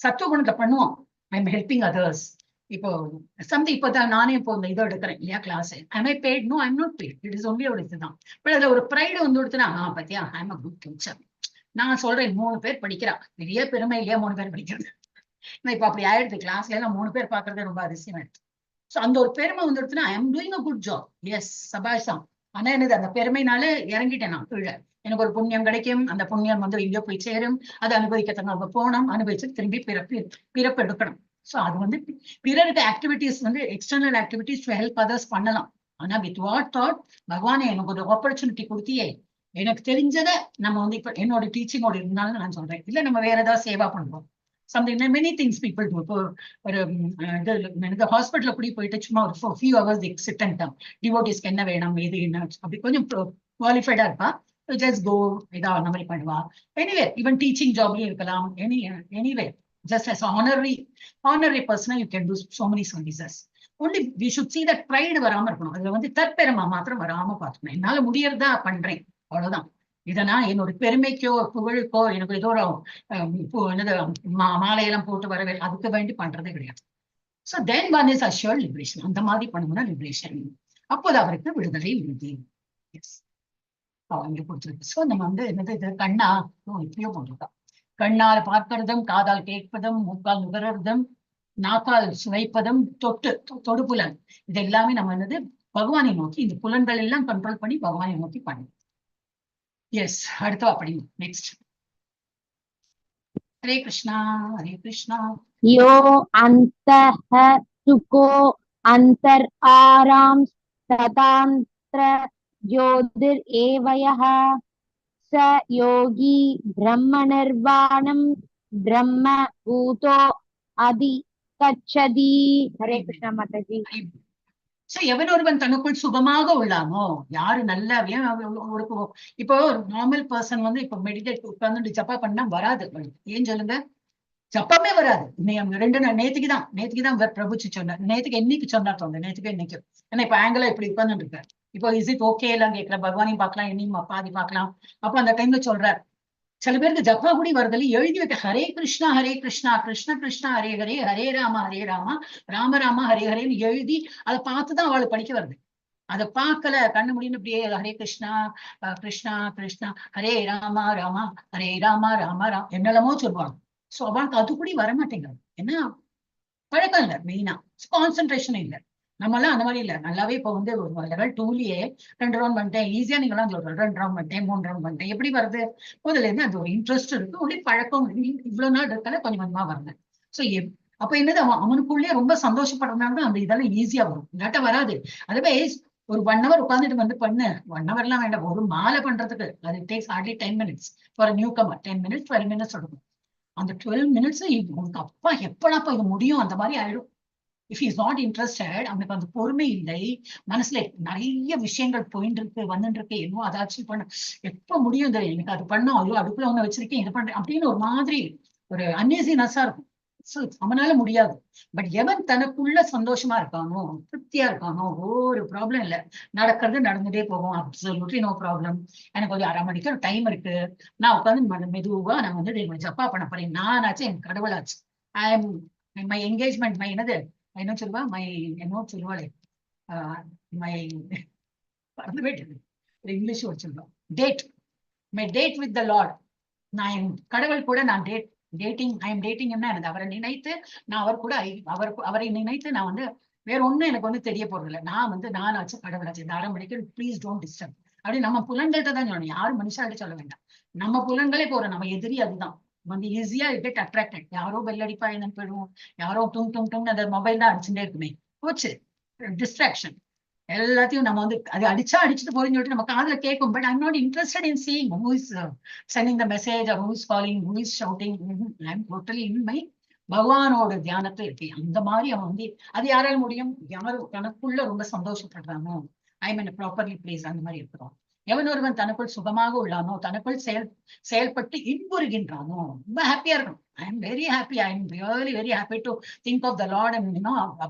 [SPEAKER 2] சத்துவ குணத்தை பண்ணுவோம், ஐ எம் ஹெல்பிங் அதர்ஸ். இப்போ இப்போதான் நானே இப்போ இந்த இதை எடுக்கிறேன் இல்லையா class, I my paid? No, I am not paid. It is only ஒரு இதுதான். பட் அதுல ஒரு ப்ரைடு கொடுத்தனா, பத்தியா, I am a good teacher. நான் சொல்றேன் 3 பேர் படிக்கிறா, பெரிய பெருமை இல்லையா 3 பேர் படிக்கிறது. இப்ப அப்படி ஆயிடுது, கிளாஸ்ல எல்லாம் 3 பேர் பாக்குறது ரொம்ப அதிசயம் ஆயிடுச்சு. சோ அந்த ஒரு பெருமை வந்துடுச்சுன்னா I am doing a good job. Yes, சபாஷம். ஆனா என்னது, அந்த பெருமைனால இறங்கிட்டேன் நான் கீழே. எனக்கு ஒரு புண்ணியம் கிடைக்கும், அந்த புண்ணியம் எங்கேயோ போய் சேரும், அதை அனுபவிக்கத்தங்க போனோம், அனுபவிச்சு திரும்பி பிறப்பு எடுக்கணும். சோ அது பிறருக்கு activities external activities to help others பண்ணலாம். ஆனா வித் வாட் தாட்? பகவானே எனக்கு ஒரு ஆப்பர்ச்சுனிட்டி கொடுத்தியே, எனக்கு தெரிஞ்சதை நம்ம இப்ப என்னோட டீச்சிங்கோட இருந்தாலும் நான் சொல்றேன், இல்ல நம்ம வேற ஏதாவது சேவா பண்றோம். something, many things people do. இப்போ ஒரு ஹாஸ்பிட்டல்ல கூடி போயிட்டு சும்மா ஒரு few hours sit and come, டிவோட்டிஸ்க்கு என்ன வேணும், எது என்ன, அப்படி கொஞ்சம் குவாலிஃபைடா இருப்பா, just go ஏதாவது அந்த மாதிரி பண்ணுவா. எனிவே ஈவன் டீச்சிங் ஜாப்லயும் இருக்கலாம். Anyway just as honorary person you can do so many services. only we should see that pride வராம இருக்கணும். அதுல தற்பெருமை மாத்திரம் வராம பார்த்துக்கணும். என்னால முடியறதா பண்றேன், அவ்வளவுதான். இதனா என்னோட பெருமைக்கோ புகழுக்கோ எனக்கு ஏதோ மாலையெல்லாம் போட்டு வரவே அதுக்கு வேண்டி பண்றதே கிடையாது. So then one is assured liberation. அந்த மாதிரி பண்ணணும்னா லிபரேஷன், அப்போது அவருக்கு விடுதலை உறுதி. இங்க கொடுத்துருக்கு. சோ நம்ம என்னது, இது கண்ணா இப்படியோ போட்டிருக்கோம். கண்ணால் பார்க்கிறதும், காதால் கேட்பதும், மூக்கால் நுகர்றதும், நாக்கால் சுவைப்பதும், தொடுபுலன், இது எல்லாமே நம்ம என்னது பகவானை நோக்கி, இந்த புலன்கள் எல்லாம் கண்ட்ரோல் பண்ணி பகவானை நோக்கி பண்ணணும். எஸ், அடுத்து அப்படிங்க. நெக்ஸ்ட். ஹரே கிருஷ்ணா ஹரே கிருஷ்ணா.
[SPEAKER 3] யோ அந்தஹ சுகோ அந்தர் ஆராம் ததாந்திர ஜோதிர் ஏவயஹ ச யோகி பிரம்ம நிர்வாணம் பிரம்ம பூதோ அதி கச்சதி. ஹரே கிருஷ்ணா மாதாஜி.
[SPEAKER 2] எவன் ஒருவன் தனக்குள் சுகமாக உள்ளானோ, யாரு நல்லா இப்போ நார்மல் பர்சன் இப்ப மெடிடேட் உட்கார்ந்து ஜப்பா பண்ணா வராது. ஏன் சொல்லுங்க, ஜப்பமே வராது. நேத்துக்குதான் பிரபுச்சு சொன்னார். என்னைக்கு சொன்னார் தோணுது, நேத்துக்கு இன்னைக்கு. ஏன்னா இப்ப ஆங்கிலா இப்படி உட்கார்ந்து இருக்காரு. இப்போ இஸ் இட் ஓகே எல்லாம் கேட்கல, பகவானையும் பார்க்கலாம், என்னையும் பாதி பார்க்கலாம். அப்ப அந்த டைம்ல சொல்றார், சில பேருக்கு ஜப்பா கூடி வருதல் எழுதி வைக்க ஹரே கிருஷ்ணா கிருஷ்ண கிருஷ்ணா ஹரே ஹரே ஹரே ராமா ராம ராமா ஹரே ஹரேன்னு எழுதி அதை பார்த்துதான் அவளுக்கு படிக்க வருது. அதை பார்க்கல கண்ணு முடியும் இப்படியே ஹரே கிருஷ்ணா கிருஷ்ணா ஹரே ராமா ஹரே ராமா என்னெல்லாமோ சொல்லுவாங்க. சோ அவளுக்கு அது கூட வரமாட்டேங்கிறது. என்ன பழக்கம் இல்லை, மெயினா கான்சென்ட்ரேஷன் இல்லை. நம்ம எல்லாம் அந்த மாதிரி இல்ல. நல்லாவே இப்போ வந்து ஒரு லெவல் 2லயே 2 ரவுண்ட் பண்ணிட்டேன். ஈஸியா நீங்க எல்லாம் 2 ரவுண்ட் பண்ணிட்டேன், 3 ரவுண்ட் பண்ணிட்டேன். எப்படி வருது? முதல்ல இருந்து அது ஒரு இன்ட்ரெஸ்ட் இருக்கு, ஒரு பழக்கம் இவ்வளவு நாள் இருக்கால கொஞ்சம் கொஞ்சமா வருது. சோ அப்ப என்னது அவனுக்குள்ளேயே ரொம்ப சந்தோஷப்படுறதுனால தான் அந்த இதெல்லாம் ஈஸியா வரும், இல்லாட்ட வராது. அதுவே ஒரு 1 hour உட்காந்துட்டு வந்து பண்ணு, 1 hour எல்லாம் வேண்டாம், ஒரு மாலை பண்றதுக்கு அது takes hardly 10 minutes for newcomer. 10 minutes 12 minutes எடுக்கும். அந்த 12 minutes உனக்கு அப்பா எப்படாப்பா இது முடியும் அந்த மாதிரி ஆயிடும். இஃப் இஸ் நாட் இன்ட்ரெஸ்டட், அவனுக்கு அந்த பொறுமை இல்லை. மனசுல நிறைய விஷயங்கள் போயிட்டு இருக்கு வந்துட்டு இருக்கு, என்னவோ அதை அச்சீவ் பண்ண எப்ப முடியும், எனக்கு அது பண்ணும், ஐயோ அடுப்புல ஒண்ணு வச்சிருக்கேன் இது பண்றேன் அப்படின்னு ஒரு மாதிரி ஒரு அன்ஈசினஸா இருக்கும். அவனால முடியாது. பட் எவன் தனக்குள்ள சந்தோஷமா இருக்கானோ, திருப்தியா இருக்கானோ, ஒரு ப்ராப்ளம் இல்லை, நடக்கிறது நடந்துட்டே போகும், அப்சல்யூட்லி நோ ப்ராப்ளம். எனக்கு ஒரு 1/2 மணிக்கு ஒரு டைம் இருக்கு, நான் உட்காந்து மெதுவா நான் வந்து ஜப்பா பண்ண போறேன், நானாச்சு என் கடவுளாச்சு. I am my engagement, my என்னது என்ன சொல்லுவா, மை என்ன சொல்லுவாளே, மை பறந்து போயிட்டு இங்கிலீஷ் ஒரு சொல்லுவோம், date, my dad with the Lord. நான் என் கடவுள் கூட நான் டேட்டிங், ஐ எம் டேட்டிங். என்ன எனக்கு அவரை நினைத்து நான் அவரை நினைத்து நான் வந்து வேற ஒண்ணும் எனக்கு வந்து தெரிய போறது இல்லை. நான் வந்து நானாச்சு கடவுளாச்சு. இந்த 1/2 மணிக்கு ப்ளீஸ் டோன்ட் டிஸ்டர்ப் அப்படி நம்ம புலன்கள்கிட்ட தான் சொல்லணும், யாரும் மனுஷாலே சொல்ல வேண்டாம். நம்ம புலன்களே போறோம், நம்ம எதிரி அதுதான். வந்து ஈஸியா கெட் அட்ராக்டட். யாரோ பெல் அடிப்பா என்னன்னு போயிடுவோம், யாரோ டும் அந்த மொபைல் தான் அடிச்சுட்டே இருக்குமே, போச்சு டிஸ்ட்ராக்ஷன். எல்லாத்தையும் நம்ம வந்து அது அடிச்சுட்டு போறேன்னு சொல்லிட்டு நம்ம காதுல கேட்கும். But I'm not interested in seeing who is sending the message or who is calling, who is shouting. I am totally in my பகவானோட தியானத்தை இருக்கு. அந்த மாதிரி அவன் வந்து அது யாரால முடியும்? யாரும் தனக்குள்ள ரொம்ப சந்தோஷப்படுறானோ, ஐ மீன் ப்ராப்பர்லி பிளேஸ் அந்த மாதிரி இருக்கிறோம். எவன் ஒருவன் தனக்குள் சுகமாக உள்ளானோ, தனக்குள் செயல்பட்டு இன்புறுகின்றானோ, ரொம்ப ஹாப்பியா இருக்கும். I am very happy, I am really very happy to think of the Lord and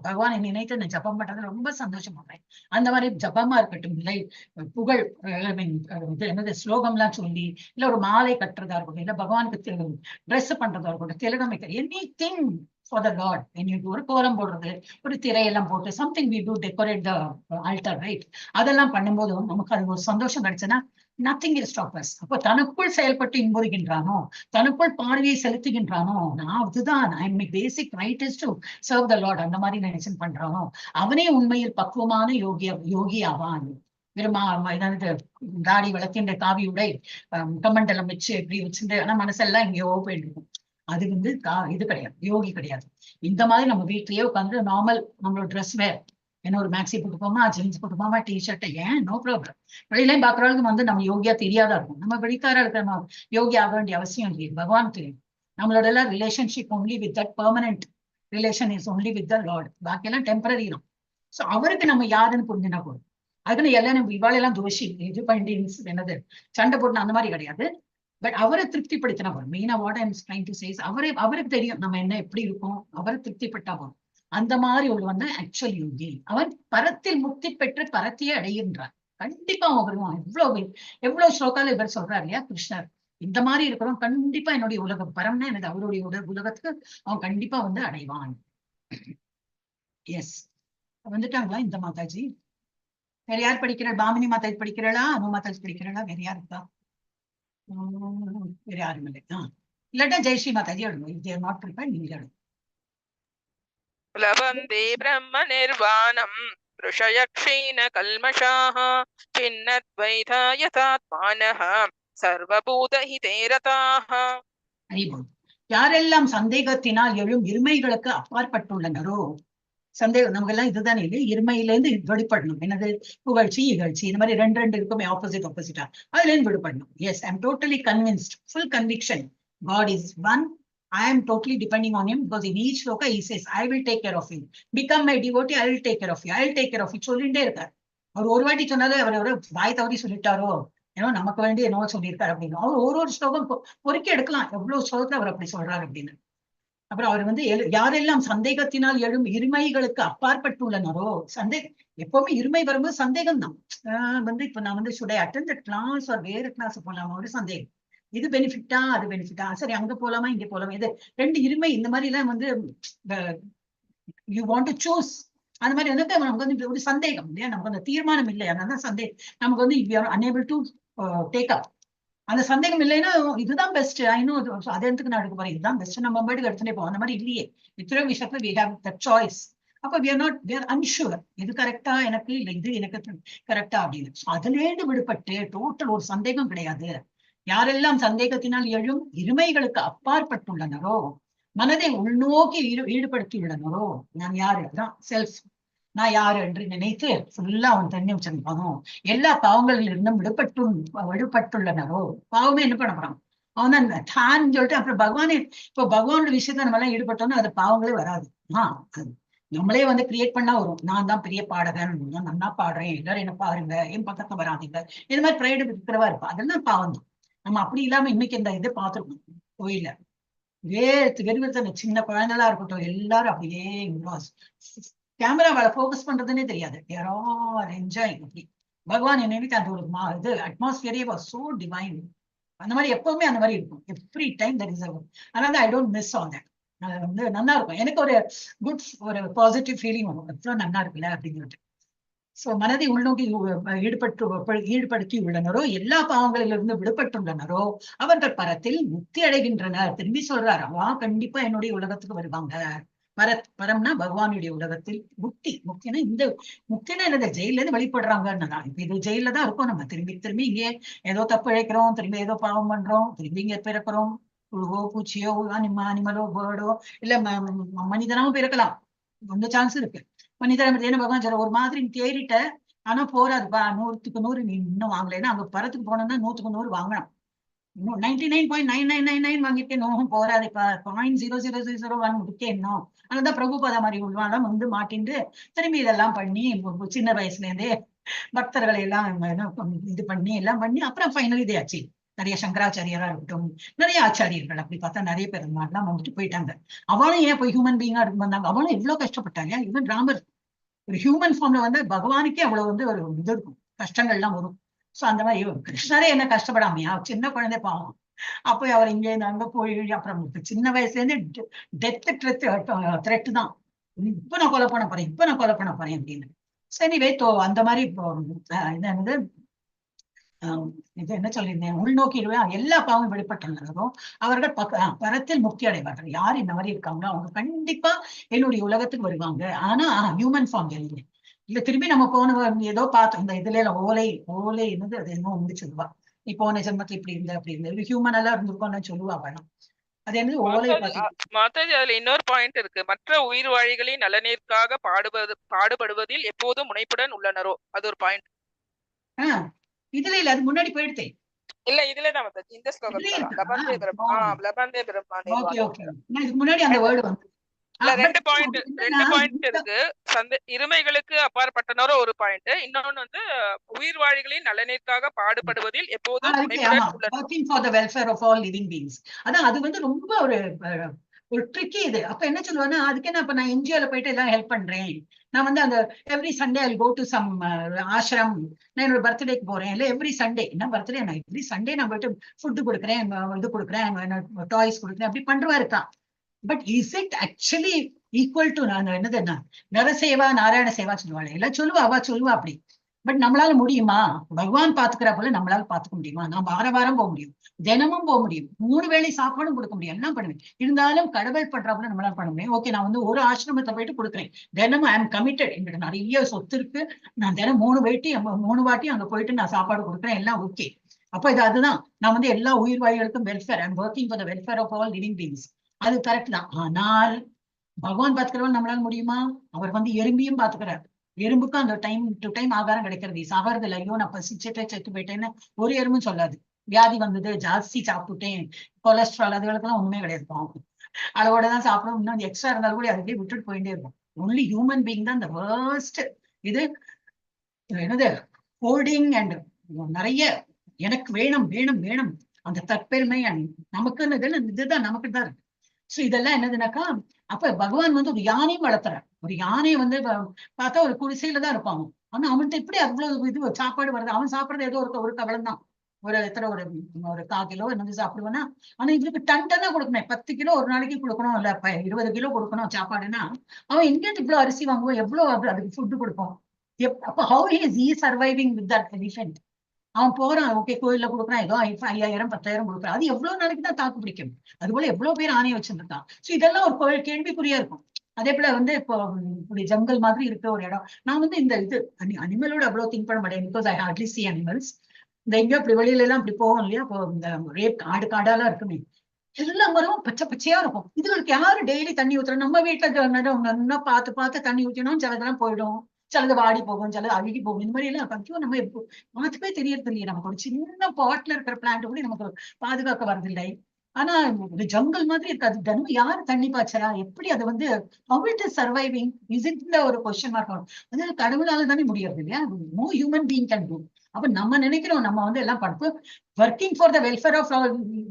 [SPEAKER 2] பகவானை நினைத்து நான் ஜபம் பண்றது ரொம்ப சந்தோஷப்படுறேன். அந்த மாதிரி ஜபமா இருக்கட்டும், இல்லை புகழ் என்னது ஸ்லோகம்லாம் சொல்லி, இல்ல ஒரு மாலை கட்டுறதா இருக்கட்டும், இல்ல பகவானுக்கு ட்ரெஸ் பண்றதா இருக்கட்டும், திலகம் வைக்க, anything for the Lord. ஒரு கோலம் போடுறது, ஒரு திரையெல்லாம் போட்டு something we do decorate the altar, right? அதெல்லாம் பண்ணும்போது நமக்கு அது ஒரு சந்தோஷம் கிடைச்சுன்னா நத்திங் இஸ் ஸ்டாப் அஸ். அப்போ தனக்குள் செயல்பட்டு இன்புறுகின்றானோ, தனக்குள் பார்வையை செலுத்துகின்றானோ, நான் அதுதான் basic right is to serve the Lord, அந்த மாதிரி நினைச்சு பண்றானோ, அவனே உண்மையில் பக்குவமான யோகி ஆவான். ஏதாவது தாடி வளர்க்கின்ற காவி உடை கமண்டலம் வச்சு எப்படி வச்சுட்டு ஆனா மனசெல்லாம் எங்கேயோ போயிட்டு இருக்கும். அது வந்து இது கிடையாது, யோகி கிடையாது. இந்த மாதிரி நம்ம வீட்லயே உட்காந்து நார்மல் நம்மளோட ட்ரெஸ் வேர், என்ன ஒரு மேக்ஸி போட்டுப்போமா, ஜீன்ஸ் போட்டுப்போமா, டிஷர்ட், ஏன் நோ ப்ராப்ளம். வெளியிலையும் பாக்குறவங்களுக்கு வந்து நம்ம யோகியா தெரியாதா இருக்கும். நம்ம வெளிக்காரா இருக்கிற யோகி ஆக வேண்டிய அவசியம் இல்லை, பகவான் தெரியும். நம்மளோட எல்லாம் relationship only with that permanent relation is only with the Lord. பாக்கி எல்லாம் டெம்பரரி தான். சோ அவருக்கு நம்ம யாருன்னு புரிஞ்சுனா போதும். அதுக்குன்னு எல்லாம் நம்ம இவாளெல்லாம் தோஷி இது பண்ணி என்னது சண்டை போட்டு அந்த மாதிரி கிடையாது. பட் அவரை திருப்திப்படுத்தினா போதும். மெயினா what I am trying to say is அவருக்கு தெரியும் நம்ம என்ன எப்படி இருக்கோம், அவரை திருப்திப்பட்டா போதும். அந்த மாதிரி ஒரு வந்து ஆக்சுவல் யோகி. அவன் பரத்தில் முக்தி பெற்று பரத்தையே அடைகின்றான். கண்டிப்பா அவன் வருவான். எவ்வளவு ஸ்லோகால இவர் சொல்றாரு இல்லையா கிருஷ்ணர், இந்த மாதிரி இருக்கிறோம் கண்டிப்பா என்னுடைய உலகம் பரம்னா எனது அவருடைய உலகத்துக்கு அவன் கண்டிப்பா வந்து அடைவான். எஸ், வந்துட்டாங்களா இந்த மாதாஜி? வேற யார் படிக்கிறாள்? பாமினி மாதாஜி படிக்கிறாளா, அனு மாதாஜி படிக்கிறாளா, வேற யார் இருக்கா? வேற யாரும் இல்லை. இல்லாட்டா ஜெயஸ்ரீ மாதாஜி அடுங்க. நாட் ப்ரிப்பேர்ட், நீங்க அடுங்க.
[SPEAKER 1] லபந்தே பிரம்ம நிர்வாணம் ருஷயக்ஷீன கல்மஷாஹ சின்னத்வைதா யதாத்மானஹ சர்வபூதஹிதே ரதாஹ.
[SPEAKER 2] அறிவோம். யாரெல்லாம் சந்தேகத்தினால் எழும் இருமைகளுக்கு அப்பாற்பட்டுள்ளனரோ, சந்தேகம் நமக்கு எல்லாம் இதுதானே இல்லை, இருமையிலேருந்து வெளிப்படணும். என்னது புகழ்ச்சி இகழ்ச்சி, இந்த மாதிரி ரெண்டு இருக்குமே ஆப்போசிட்டா, அதுல இருந்து விடுபடணும். Yes, I am totally convinced, full conviction, God is one. I am totally depending on him because in each sloka he says, I will take care of you. Become my devotee, I will take care of you. I will take care of you. சொல்லிட்டே இருக்கார். அவர் ஒரு வாட்டி சொன்னாலே அவர் வாய் தவறி சொல்லிட்டாரோ, ஏன்னா நமக்கு வேண்டிய என்னவோ சொல்லியிருக்காரு அப்படின்னு. அவர் ஒரு ஸ்லோகம் பொறுக்கி எடுக்கலாம், எவ்வளவு ஸ்லோகத்துல அவர் அப்படி சொல்றாரு அப்படின்னு. அப்புறம் அவர் வந்து யாரெல்லாம் சந்தேகத்தினால் எழும் இருமைகளுக்கு அப்பாற்பட்டுள்ளனரோ, எப்பவுமே இருமை வரும்போது சந்தேகம் தான். வந்து இப்ப நான் வந்து should I attend the class or வேற கிளாஸ் போலாமா ஒரு சந்தேகம். இது பெனிஃபிட்டா அது பெனிஃபிட்டா, சரி அங்க போலாமா இங்க போலாமா, இது ரெண்டு இருமை, இந்த மாதிரி எல்லாம் வந்து யூ வாண்ட் டு சூஸ். அந்த மாதிரி வந்து நமக்கு வந்து ஒரு சந்தேகம் இல்லையா, நமக்கு அந்த தீர்மானம் இல்லை, அதனால சந்தேகம் நமக்கு வந்து we are unable to take up. அந்த சந்தேகம் இல்லைன்னா இதுதான் பெஸ்ட், ஐநோ அது எடுத்துக்கு நான் எடுக்க போறேன், இதுதான் பெஸ்ட், நம்ம பாட்டுக்கு எடுத்துட்டே போவோம். அந்த மாதிரி இல்லையே, இத்தனை விஷயத்துல வி ஹேவ் த சாய்ஸ். அப்ப we are not, we are unsure, இது கரெக்டா எனக்கு, இல்லை இது எனக்கு கரெக்டா அப்படின்னு. அதுல இருந்து விடுபட்டு டோட்டல் ஒரு சந்தேகம் கிடையாது. யாரெல்லாம் சந்தேகத்தினால் எழும் இருமைகளுக்கு அப்பாற்பட்டுள்ளனரோ, மனதை உள்நோக்கி ஈடுபடுத்தியுள்ளனரோ, நான் யாரு, அதான் செல்ஃப், நான் யாரு என்று நினைத்து ஃபுல்லா அவன் தண்ணி வச்சிருப்பானோ, எல்லா பாவங்களில் இருந்தும் விடுபட்டுள்ளனரோ. பாவமே என்ன பண்ண போறான், அவன் தான் தான் சொல்லிட்டு அப்புறம் பகவானே, இப்போ பகவானோட விஷயத்த நம்ம எல்லாம் ஈடுபட்டோம்னா அது பாவங்களே வராது. நம்மளே வந்து கிரியேட் பண்ணா வரும், நான் தான் பெரிய பாடகன், நான் நல்லா பாடுறேன், எல்லாரும் என்ன பாருங்க, என் பக்கத்துல வராதிங்க, இது மாதிரி ப்ரைடு இருக்கிறவா இருப்பா, அதெல்லாம் பாவம் தான். நம்ம அப்படி இல்லாம இன்னைக்கு இந்த இது பார்த்துருக்கோம் கோயில, வெறும் சின்ன குழந்தைகளா இருக்கட்டும், எல்லாரும் அப்படியே கேமராவால போக்கஸ் பண்றதுன்னே தெரியாது, யாரோ என்ஜாய். அப்படி பகவான் நினைவுக்கு அந்த ஒரு இது அட்மாஸ்பியரே வாஸ் சோ டிவைன். அந்த மாதிரி எப்பவுமே அந்த மாதிரி இருக்கும், எவ்ரி டைம் தட் இஸ். அதனால I don't miss on that. அது வந்து நல்லா இருக்கும், எனக்கு ஒரு குட் ஒரு பாசிட்டிவ் ஃபீலிங் வரும், எவ்வளவு நல்லா இருக்குல்ல அப்படிங்கிறது. சோ மனதை உள்நோக்கி ஈடுபடுத்தி உள்ளனரோ, எல்லா பாவங்களிலிருந்து விடுபட்டுள்ளனரோ, அவர்கள் பரத்தில் முக்தி அடைகின்றனர். திரும்பி சொல்றாரு, கண்டிப்பா என்னுடைய உலகத்துக்கு வருவாங்க. பரம்னா பகவானுடைய உலகத்தில் முக்தி. முக்தினா இந்த முக்தினா என்னது, ஜெயில இருந்து வெளிப்படுறாங்கன்னு. இப்ப இது ஜெயில தான் இருக்கும், நம்ம திரும்பி திரும்பி இங்கே ஏதோ தப்பு இழைக்கிறோம், திரும்பி ஏதோ பாவம் பண்றோம், திரும்பி இங்க பிறக்கிறோம், புழுவோ பூச்சியோ அனிமலோ பேர்டோ இல்ல மனிதனாவும் பிறக்கலாம், அந்த சான்ஸ் இருக்கு. மனிதன பகவான் சொல்ற ஒரு மாதிரி தேறிட்ட, ஆனா போறாதுப்பா, 100க்கு 100 நீ இன்னும் வாங்கலைன்னா அங்க பரத்துக்கு போனோம்னா 100க்கு 100 வாங்கணும். 99.9999 வாங்கிட்டு போறாது, இப்ப 0.0001 முடிக்கணும். அதனாலதான் பிரபுபாதா மாதிரி உள்வாழம் வந்து மாட்டின்று திரும்பி இதெல்லாம் பண்ணி சின்ன வயசுல இருந்தே பக்தர்களை எல்லாம் இது பண்ணி எல்லாம் பண்ணி அப்புறம் ஃபைனல் இதே ஆச்சு. நிறைய சங்கராச்சாரியரா இருக்கட்டும், நிறைய ஆச்சாரியர்கள் அப்படி பார்த்தா நிறைய பேர் எல்லாம் வந்துட்டு போயிட்டாங்க. அவனும் ஏன் போய் ஹியூமன் பீங்கா இருக்கு வந்தாங்க, அவனும் எவ்வளவு கஷ்டப்பட்டாங்க. ஈவன் ராமர் ஒரு ஹியூமன் ஃபார்ம்ல வந்து பகவானுக்கே அவ்வளவு வந்து ஒரு இது இருக்கும், கஷ்டங்கள்லாம் வரும். சோ அந்த மாதிரி கிருஷ்ணரே என்ன கஷ்டப்படாமையா, சின்ன குழந்தை பாவம், அப்போ அவர் இங்கே இருந்து அங்க போய் அப்புறம் சின்ன வயசுல இருந்து டெத் த்ரெட் தான், இப்ப நான் கொலை பண்ண போறேன், இப்ப நான் கொலை பண்ண போறேன் அப்படின்னு. சரி வைத்தோ அந்த மாதிரி இப்போ என்னது இது என்ன சொல்லியிருந்தேன், உள்நோக்கிடுவேன் எல்லா பாவம் வெளிப்பட்டுள்ளதும் அவர்கள் பரத்தில் முக்தி அடைவார்கள். யார் இந்த மாதிரி இருக்காங்களோ அவங்க கண்டிப்பா என்னுடைய உலகத்துக்கு வருவாங்க. ஆனா ஹியூமன் ஃபார்ம் இல்ல திரும்பி நம்ம போன ஏதோ பார்த்தோம் இந்த இதுல ஓலை என்னது அது என்னமோ வந்து சொல்லுவா, நீ போன ஜென்மத்துல இப்படி இருந்த அப்படி இருந்த ஹியூமன் எல்லாம் இருந்திருக்கோம்னு சொல்லுவா வேணும். அது என்னது ஓலை
[SPEAKER 1] மாதாஜி, அதுல இன்னொரு பாயிண்ட் இருக்கு, மற்ற உயிர் வாழிகளின் நலனிற்காக பாடுபடுவதில் எப்போதும் முனைப்புடன் உள்ளனரோ, அது ஒரு பாயிண்ட்.
[SPEAKER 2] இதுல இல்ல, அது முன்னாடி போயிடுதே.
[SPEAKER 1] இல்ல இதுலதான் மாதாஜி, இந்த ஸ்லோகத்துல
[SPEAKER 2] முன்னாடி அந்த வேர்டு வந்து
[SPEAKER 1] ரெண்டு பாயிண்ட் இருக்கு. இருமைகளுக்கு அப்பாற்பட்டனரோ ஒரு பாயிண்ட், இன்னொன்னு வந்து உயிர் வாழிகளின் நலனிற்காக பாடுபடுவதில் எப்போதும்
[SPEAKER 2] அதான் அது வந்து ரொம்ப ஒரு ட்ரிக்கி இது. அப்ப என்ன சொல்லுவானா, அதுக்கு என்ன, அப்ப நான் என்ஜிஓல போயிட்டு எல்லாம் ஹெல்ப் பண்றேன், நான் வந்து அந்த every Sunday I go to some ashram, நான் என்னோட பர்த்டேக்கு போறேன், இல்ல எவ்ரி சண்டே என்ன பர்த்டே, நான் எவ்ரி சண்டே நான் போயிட்டு ஃபுட்டு கொடுக்குறேன், இது கொடுக்குறேன், டாய்ஸ் கொடுக்குறேன், அப்படி பண்றவா இருக்கான். But is it actually equal to நான் என்னது என்ன நரசேவா நாராயண சேவா சொல்லுவாள், எல்லாம் சொல்லுவா, அவ சொல்லுவா அப்படி. பட் நம்மளால முடியுமா, பகவான் பாத்துக்கிறா போல நம்மளால பாத்துக்க முடியுமா? நான் வாரம் போக முடியும், தினமும் போக முடியும், 3 வேளை சாப்பாடும் கொடுக்க முடியும், எல்லாம் பண்ணுவேன். இருந்தாலும் கடவுள் பண்றா போல நம்மளால பண்ண முடியும். ஓகே, நான் வந்து ஒரு ஆசிரமத்தை போயிட்டு கொடுக்குறேன், தினமும் ஐ எம் கமிட்டட், எங்கிட்ட நிறைய சொத்து இருக்கு, நான் தினம் 3 வாட்டி அங்க போயிட்டு நான் சாப்பாடு கொடுக்குறேன், எல்லாம் ஓகே. அப்ப அதுதான் நான் வந்து எல்லா உயிர் வாழிகளுக்கும் welfare, I am working for the welfare of all living beings. அது கரெக்ட் தான். ஆனால் பகவான் பாத்துக்கிறவன் நம்மளால முடியுமா? அவர் வந்து எறும்பியும் பாத்துக்கிறார். எறும்புக்கும் அந்த டைம் டு டைம் ஆகாரம் கிடைக்கிறது, சாகிறது இல்லை. ஐயோ நான் பசிச்சுட்டே செத்து போயிட்டேன்னு ஒரு எறும்பும் சொல்லாது. வியாதி வந்தது, ஜாஸ்தி சாப்பிட்டுட்டேன், கொலஸ்ட்ரால் அதுகளுக்கெல்லாம் ஒண்ணுமே கிடையாது, பாவம் அளவோட தான் சாப்பிடும். இன்னும் எக்ஸ்ட்ரா இருந்தாலும் கூட அதுக்கே விட்டுட்டு போயிட்டே இருக்கும். ஒன்லி ஹியூமன் பீயிங் தான் இந்த வேர்ஸ்ட். இது என்னது ஹோல்டிங் அண்ட் நிறைய எனக்கு வேணும் வேணும் வேணும் அந்த தற்பெருமை நமக்குன்னு இதுதான் நமக்கு தான் இருக்கு. சோ இதெல்லாம் என்னதுனாக்கா, அப்ப பகவான் வந்து ஒரு யானையும் வளர்த்துறார். ஒரு யானையை வந்து பார்த்தா ஒரு குடிசையில தான் இருப்பாங்க, ஆனா அவன்கிட்ட எப்படி அவ்வளவு இது சாப்பாடு வருது, அவன் சாப்பிடுறது ஏதோ ஒரு கவலம் தான், ஒரு எத்தனை ஒரு 1/4 கிலோ என்னது சாப்பிடுவேன்னா, ஆனா இவருக்கு டன் டன்னா கொடுக்கணும். 10 கிலோ ஒரு நாளைக்கு கொடுக்கணும், இல்ல 20 கிலோ கொடுக்கணும் சாப்பாடுன்னா அவன் எங்கேருந்து இவ்வளவு அரிசி வாங்குவோம், எவ்வளவு அதுக்கு ஃபுட்டு கொடுப்போம். அப்ப how is E surviving with that elephant? அவன் போறான், ஓகே, கோயில்ல கொடுக்குறான், ஏதோ 5000 10,000 கொடுக்குறான். அது எவ்வளவு நாளைக்கு தான் தாக்கு பிடிக்கும்? அது போல எவ்வளவு பேர் ஆணையை வச்சிருக்கான். சோ இதெல்லாம் ஒரு கேள்விக்குறியா இருக்கும். அதே போல இப்போ இப்படி ஜங்கல் மாதிரி இருக்க ஒரு இடம். நான் இந்த இது அனிமலோட அவ்வளவு திங்க் பண்ண மாட்டேன், because I Hartley C animals. இந்த எங்கேயோ அப்படி வெளியில எல்லாம் அப்படி போவோம் இல்லையா, இப்போ இந்த ரேப் காடாலாம் இருக்குமே, எல்லா மரமும் பச்சை பச்சையா இருக்கும். இதுகளுக்கு யாரு டெய்லி தண்ணி ஊத்துறோம்? நம்ம வீட்டுல பார்த்து பார்த்து தண்ணி ஊற்றணும். சிலதெல்லாம் போயிடும், சிலது வாடி போகும், சிலது அழுகி போகும். இந்த மாதிரி எல்லாம் பத்தியும் நம்ம பார்த்துக்கவே தெரியறது இல்லையா? நமக்கு ஒரு சின்ன பாட்ல இருக்கிற பிளான்ட் கூட நமக்கு பாதுகாக்க வரதில்லை. ஆனா ஒரு ஜங்கல் மாதிரி இருக்காது. தினமும் யாரு தண்ணி பாய்ச்சறா? எப்படி அது how it is surviving? Isn't ஒரு கொஸ்டின் மார்க் ஆகும். அது கடவுளால தானே முடியாது இல்லையா? No human being can do. அப்ப நம்ம நினைக்கிறோம் நம்ம எல்லாம் படுப்பு working for the welfare of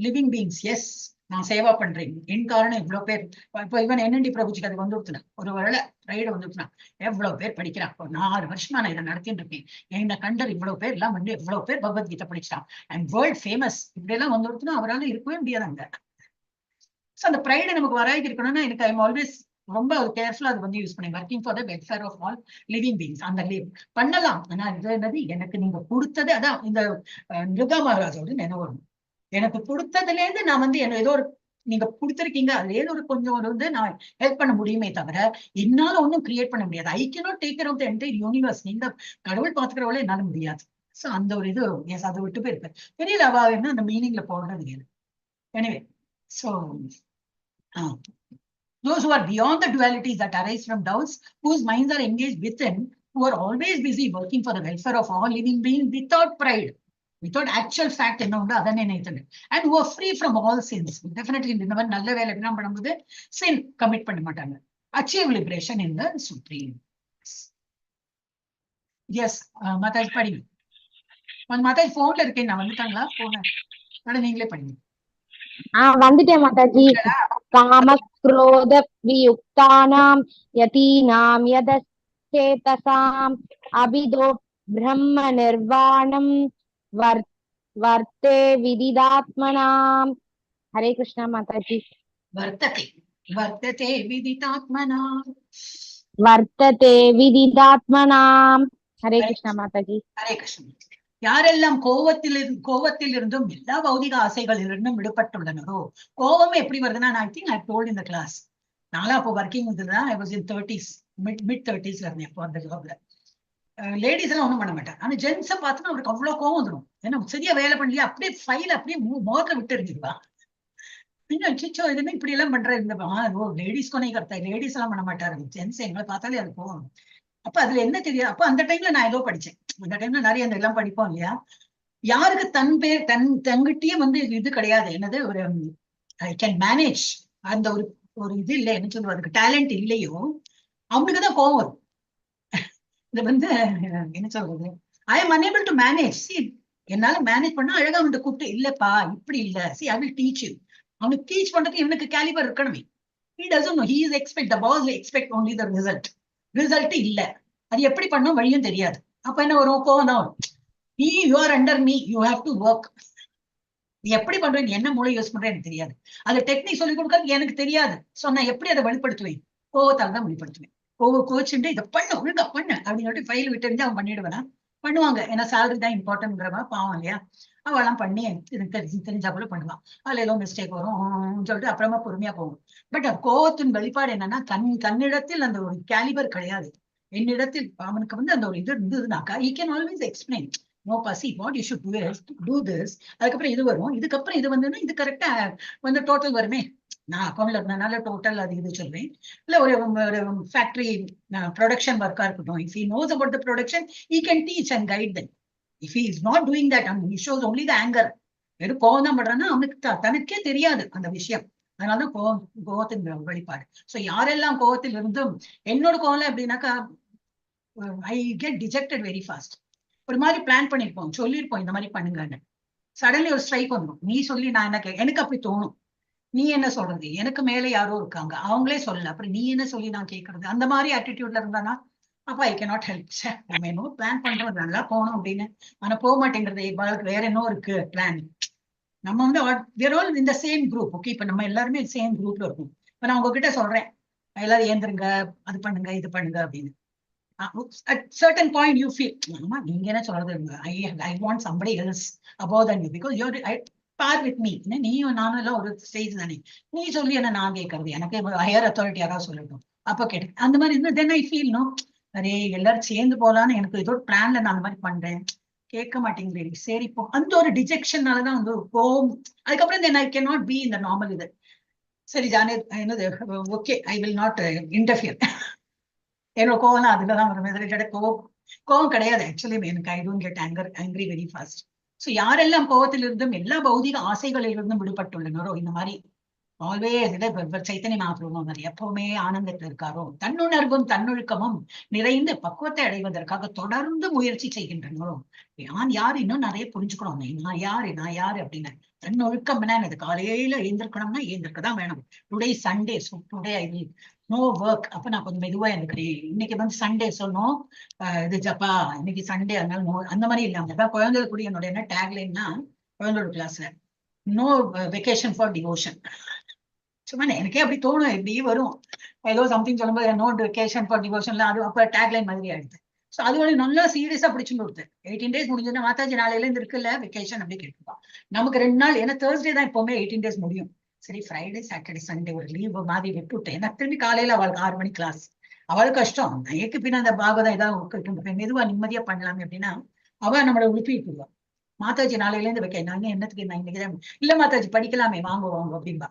[SPEAKER 2] living beings. Yes, நான் சேவா பண்றேன். என் காரணம் இவ்வளவு பேர். இப்ப இவன் என்னண்டி பிரபுஜிக்கு அது வந்துருச்சுனா, ஒரு வேளை ரைடு வந்துருச்சுனா எவ்வளவு பேர் படிக்கிறான். 4 வருஷமா நான் இதை நடத்திட்டு இருக்கேன். என்ன கண்டர் இவ்வளவு பேர் எல்லாம் எவ்வளவு பேர் பகவத்கீதை படிச்சிட்டான். And world famous. இப்படி எல்லாம் வந்துருச்சுன்னா அவரால் இருக்கவே முடியாதாங்க. சோ அந்த ப்ரைடு நமக்கு வராது இருக்கணும்னா எனக்கு ஐ எம் ஆல்வேஸ் ரொம்ப கேர்ஃபுல்லா அது யூஸ் பண்ணேன். Working for the welfare of all living beings. அந்த பண்ணலாம். ஆனா இது என்னது, எனக்கு நீங்க கொடுத்தது அதான் இந்த நிருகா மகாராஜோட நினைவு வரும். எனக்கு கொடுத்ததுல இருந்து நான் என்ன ஏதோ ஒரு நீங்க கொடுத்துருக்கீங்க, அதுல ஏதோ ஒரு கொஞ்சம் நான் ஹெல்ப் பண்ண முடியுமே தவிர என்னால ஒன்னும் கிரியேட் பண்ண முடியாது. I cannot take care of the entire universe. நீங்க கடவுள் பாத்துக்கிறவளே என்னால முடியாது. சோ அந்த ஒரு இது எஸ், அதை விட்டு போயிருப்பேன். தெரியல அவ என்ன அந்த மீனிங்ல போடுறது. Anyway, so those who are beyond the dualities that arise from doubts, whose minds are engaged within, who are always busy working for the welfare of all living beings without pride, without actual fact என்ன உண்டு அதனே நினைத்தது, and who are free from all sins. Definitely இந்த மாதிரி நல்ல வேலை என்ன பண்ணும்போது sin commit பண்ண மாட்டாங்க. Achieve liberation in the supreme. Yes, Mataji படிங்க. மாதாஜி போன்ல இருக்கேன், நான் வந்துட்டாங்களா? போன நீங்களே படிங்க.
[SPEAKER 3] வந்துட்டேன் மாதாஜி. காம क्रोध वियुक्तानां यतीनां यदचेतसाम् अभिदो ब्रह्म निर्वाणं वर्ते विदितात्मनाम्. हरे कृष्णा माताजी.
[SPEAKER 2] वर्तते विदितात्मनाम्.
[SPEAKER 3] वर्तते विदितात्मनाम्. हरे कृष्णा माताजी.
[SPEAKER 2] हरे कृष्ण. யாரெல்லாம் கோவத்தில் இருந்தும் எல்லா பௌதிக ஆசைகளிலிருந்தும் விடுபட்டுள்ளனரோ, கோவம் எப்படி வருதுன்னா, I think I told in the class, நாளா அப்போ ஒர்க்கிங் இருந்ததுதான். I was in 30s, mid 30sல இருந்தேன் அப்போ அந்த ஜாப்ல. லேடிஸ் எல்லாம் ஒண்ணும் பண்ண மாட்டேன். ஆனா ஜென்ஸை பார்த்தோன்னா அவருக்கு அவ்வளவு கோவம் வந்துடும். ஏன்னா சரியா வேலை பண்ணலையா, அப்படியே ஃபைல் அப்படியே மோதிர விட்டு இருந்துருவா. அச்சோ இதுன்னு இப்படி எல்லாம் பண்ற லேடிஸ் கொனை கருத்தா, லேடிஸ் எல்லாம் பண்ண மாட்டாரு, ஜென்ஸ் எங்களை பார்த்தாலே அது கோவம். அப்ப அதுல என்ன தெரியாது. அப்ப அந்த டைம்ல நான் ஏதோ படிச்சேன். அந்த டைம்ல நிறைய அந்த எல்லாம் படிப்போம் இல்லையா. யாருக்கு தங்கிட்டயே இது கிடையாது, என்னது ஒரு ஐ கேன் மேனேஜ் அந்த ஒரு இது இல்லை, என்ன சொல்லுவோம், அதுக்கு டேலண்ட் இல்லையோ அவனுக்குதான் கோவம் வரும். இது என்ன சொல்றது, I am unable to manage. என்னால மேனேஜ் பண்ணா அழகா கூப்பிட்டு, இல்லப்பா இப்படி இல்ல, C I will teach you. அவனுக்கு டீச் பண்றதுக்கு இவனுக்கு கேலிபர் இருக்கணுமே. He doesn't know. He is expect, the boss expect only the result. Result இல்ல, அது எப்படி பண்ணும் வழியும் தெரியாது. அப்ப என்ன வரும், கோவம் தான் வரும். You are under me, you have to work. நீ எப்படி பண்றேன், என்ன மூளை யூஸ் பண்றேன் எனக்கு தெரியாது, அது டெக்னிக் சொல்லி கொடுக்க எனக்கு தெரியாது. சோ நான் எப்படி அதை வெளிப்படுத்துவேன், கோவத்தால் தான் வெளிப்படுத்துவேன். கோச்சுட்டு இதை பண்ணு, ஒழுங்கா பண்ணு அப்படின்னு சொல்லிட்டு ஃபைல் விட்டு அவன் பண்ணிடுவேனா, பண்ணுவாங்க. ஏன்னா சேலரி தான் இம்பார்ட்டன்ட்ங்கிறவா பாவம் இல்லையா, அவெல்லாம் பண்ணி தெரிஞ்சா போல பண்ணுவான். அதுல ஏதோ மிஸ்டேக் வரும் சொல்லிட்டு அப்புறமா பொறுமையா போகும். பட் கோவத்தின் வெளிப்பாடு என்னன்னா, தன்னிடத்தில் அந்த ஒரு கேலிபர் கிடையாது. என்னிடத்தில் அவனுக்கு அந்த ஒரு இது இருந்ததுனாக்கா he can always explain. No பசி, what you should do this. அதுக்கப்புறம் இது வரும், இதுக்கப்புறம் இது இது கரெக்டா டோட்டல் வருமே. நான் அக்கௌண்ட்ல இருந்தனால டோட்டல் அது இது சொல்றேன். இல்ல ஒரு ஃபேக்டரி ப்ரொடக்ஷன் ஒர்க்கா இருக்கட்டும், if he knows about the production, he can teach and guide them. If he is not doing that, he shows only the anger. வெறும் கோவம் தான் பண்றான்னா அவனுக்கு தனக்கே தெரியாது அந்த விஷயம். அதனாலதான் கோவத்தின் வெளிப்பாடு. சோ யாரெல்லாம் கோவத்தில் இருந்தும், என்னோட கோவம் எப்படின்னாக்கா, I get dejected very fast. ஒரு மாதிரி பிளான் பண்ணிருப்போம், சொல்லிருப்போம் இந்த மாதிரி பண்ணுங்கன்னு, சடன்லி ஒரு ஸ்ட்ரைக் வந்துடும். நீ சொல்லி நான் என்ன எனக்கு அப்படி தோணும், நீ என்ன சொல்றது, எனக்கு மேல யாரோ இருக்காங்க, அவங்களே சொல்லல, அப்புறம் நீ என்ன சொல்லி நான் கேட்கறது, அந்த மாதிரி ஆட்டிடியூட்ல இருந்தானா அப்ப ஐ கேனாட் ஹெல்ப். நம்ம என்னவோ பிளான் பண்றோம் நல்லா போகணும் அப்படின்னு, ஆனா போக மாட்டேங்கிறது. இவாளுக்கு வேற என்ன இருக்கு பிளான். நம்ம வந்து we're all in the same group. Okay, இப்ப நம்ம எல்லாருமே சேம் குரூப்ல இருக்கோம். இப்ப நான் உங்ககிட்ட சொல்றேன் எல்லாரும் ஏந்திருங்க, அது பண்ணுங்க இது பண்ணுங்க அப்படின்னு. At certain point you feel, ஆமா நீங்க என்ன சொல்றது, I want somebody else above than you because you're par with me. நீயும் நானும் எல்லாம் ஒரு ஸ்டேஜ் தானே. நீ சொல்லி என்ன நான் கேட்கறது, எனக்கு ஹையர் அத்தாரிட்டி யாராவது சொல்லட்டும். அப்ப கேட்டு அந்த மாதிரி இருந்தா தென் ஐ ஃபீல் நோ, அரே எல்லாரும் சேர்ந்து போலான்னு எனக்கு ஏதோ பிளான்ல நான் அந்த மாதிரி பண்றேன், கேட்க மாட்டேங்கிறேன். சரி இப்போ அந்த ஒரு டிஜெக்ஷனாலதான் வந்து கோவம். அதுக்கப்புறம் தென் ஐ கேன் நாட் பி இந்த நார்மல் இது. சரி ஜானே என்னது, okay I will not interfere. என்னோட கோவம் அதுலதான் வரும். கோவம் கிடையாது ஆக்சுவலி எனக்கு. I don't get angry very fast. So யாரெல்லாம் கோவத்திலிருந்தும் எல்லா பௌதிக ஆசைகளிலிருந்தும் விடுபட்டுள்ளனரோ, இந்த மாதிரி ஆல்வேஸ் சைத்தன்ய மகாபிரபு மாதிரி எப்பவுமே ஆனந்தத்தில் இருக்காரோ, தன்னுணர்வும் தன்னொழுக்கமும் நிறைந்து பக்குவத்தை அடைவதற்காக தொடர்ந்து முயற்சி செய்கின்றனரோ, நான் யாரு இன்னும் நிறைய புரிஞ்சுக்கணும். நான் யாரு அப்படின்னு. தன்னொழுக்கம்னா என்னது, காலையில எழுந்திருக்கணும்னா எழுந்திருக்கதான் வேணும். Today Sunday, so today I will know work. அப்ப நான் கொஞ்சம் மெதுவா இருக்கிறேன். இன்னைக்கு வந்து சண்டே சொன்னோம், இது ஜப்பா இன்னைக்கு சண்டே, அதனால நோ அந்த மாதிரி இல்லாம. அதான் குழந்தைகள் கூட என்னோட என்ன டேக்லைன்னா, குழந்தையோட கிளாஸ்ல நோ வெக்கேஷன் ஃபார் டிவோஷன். சும்மா எனக்கே அப்படி தோணும், எப்படி வரும் ஏதோ சம்திங் சொல்லும்போது நோ வெக்கேஷன் ஃபார் டிவோஷன்லாம், அது அப்ப டேக்லைன் மாதிரி ஆயிடுது. ஸோ அது ஒரு நல்லா சீரியஸா பிடிச்சுன்னு கொடுத்து 18 days முடிஞ்சதுன்னா மாதாஜி நாளையில இருந்து இருக்குல்ல வெக்கேஷன் அப்படி கேட்டுப்பா. நமக்கு 2 நாள், ஏன்னா தேர்ஸ்டே தான் எப்பவுமே 18 days முடியும். சரி ஃப்ரைடே சாட்டர்டே சண்டே ஒரு லீவ் மாதிரி விட்டுவிட்டேன். ஏன்னா திரும்பி காலையில அவளுக்கு 6 மணி கிளாஸ், அவளுக்கு கஷ்டம். ஏக்கு பின்ன அந்த பாகவதம் ஏதாவது மெதுவா நிம்மதியா பண்ணலாமே அப்படின்னா அவ நம்மளை உழுப்பிட்டு மாதாஜி நாளையில இருந்து வைக்க, நான் என்னத்துக்கு நான் இன்னைக்குதான் இல்ல மாதாஜி படிக்கலாமே வாங்க அப்படின்பா.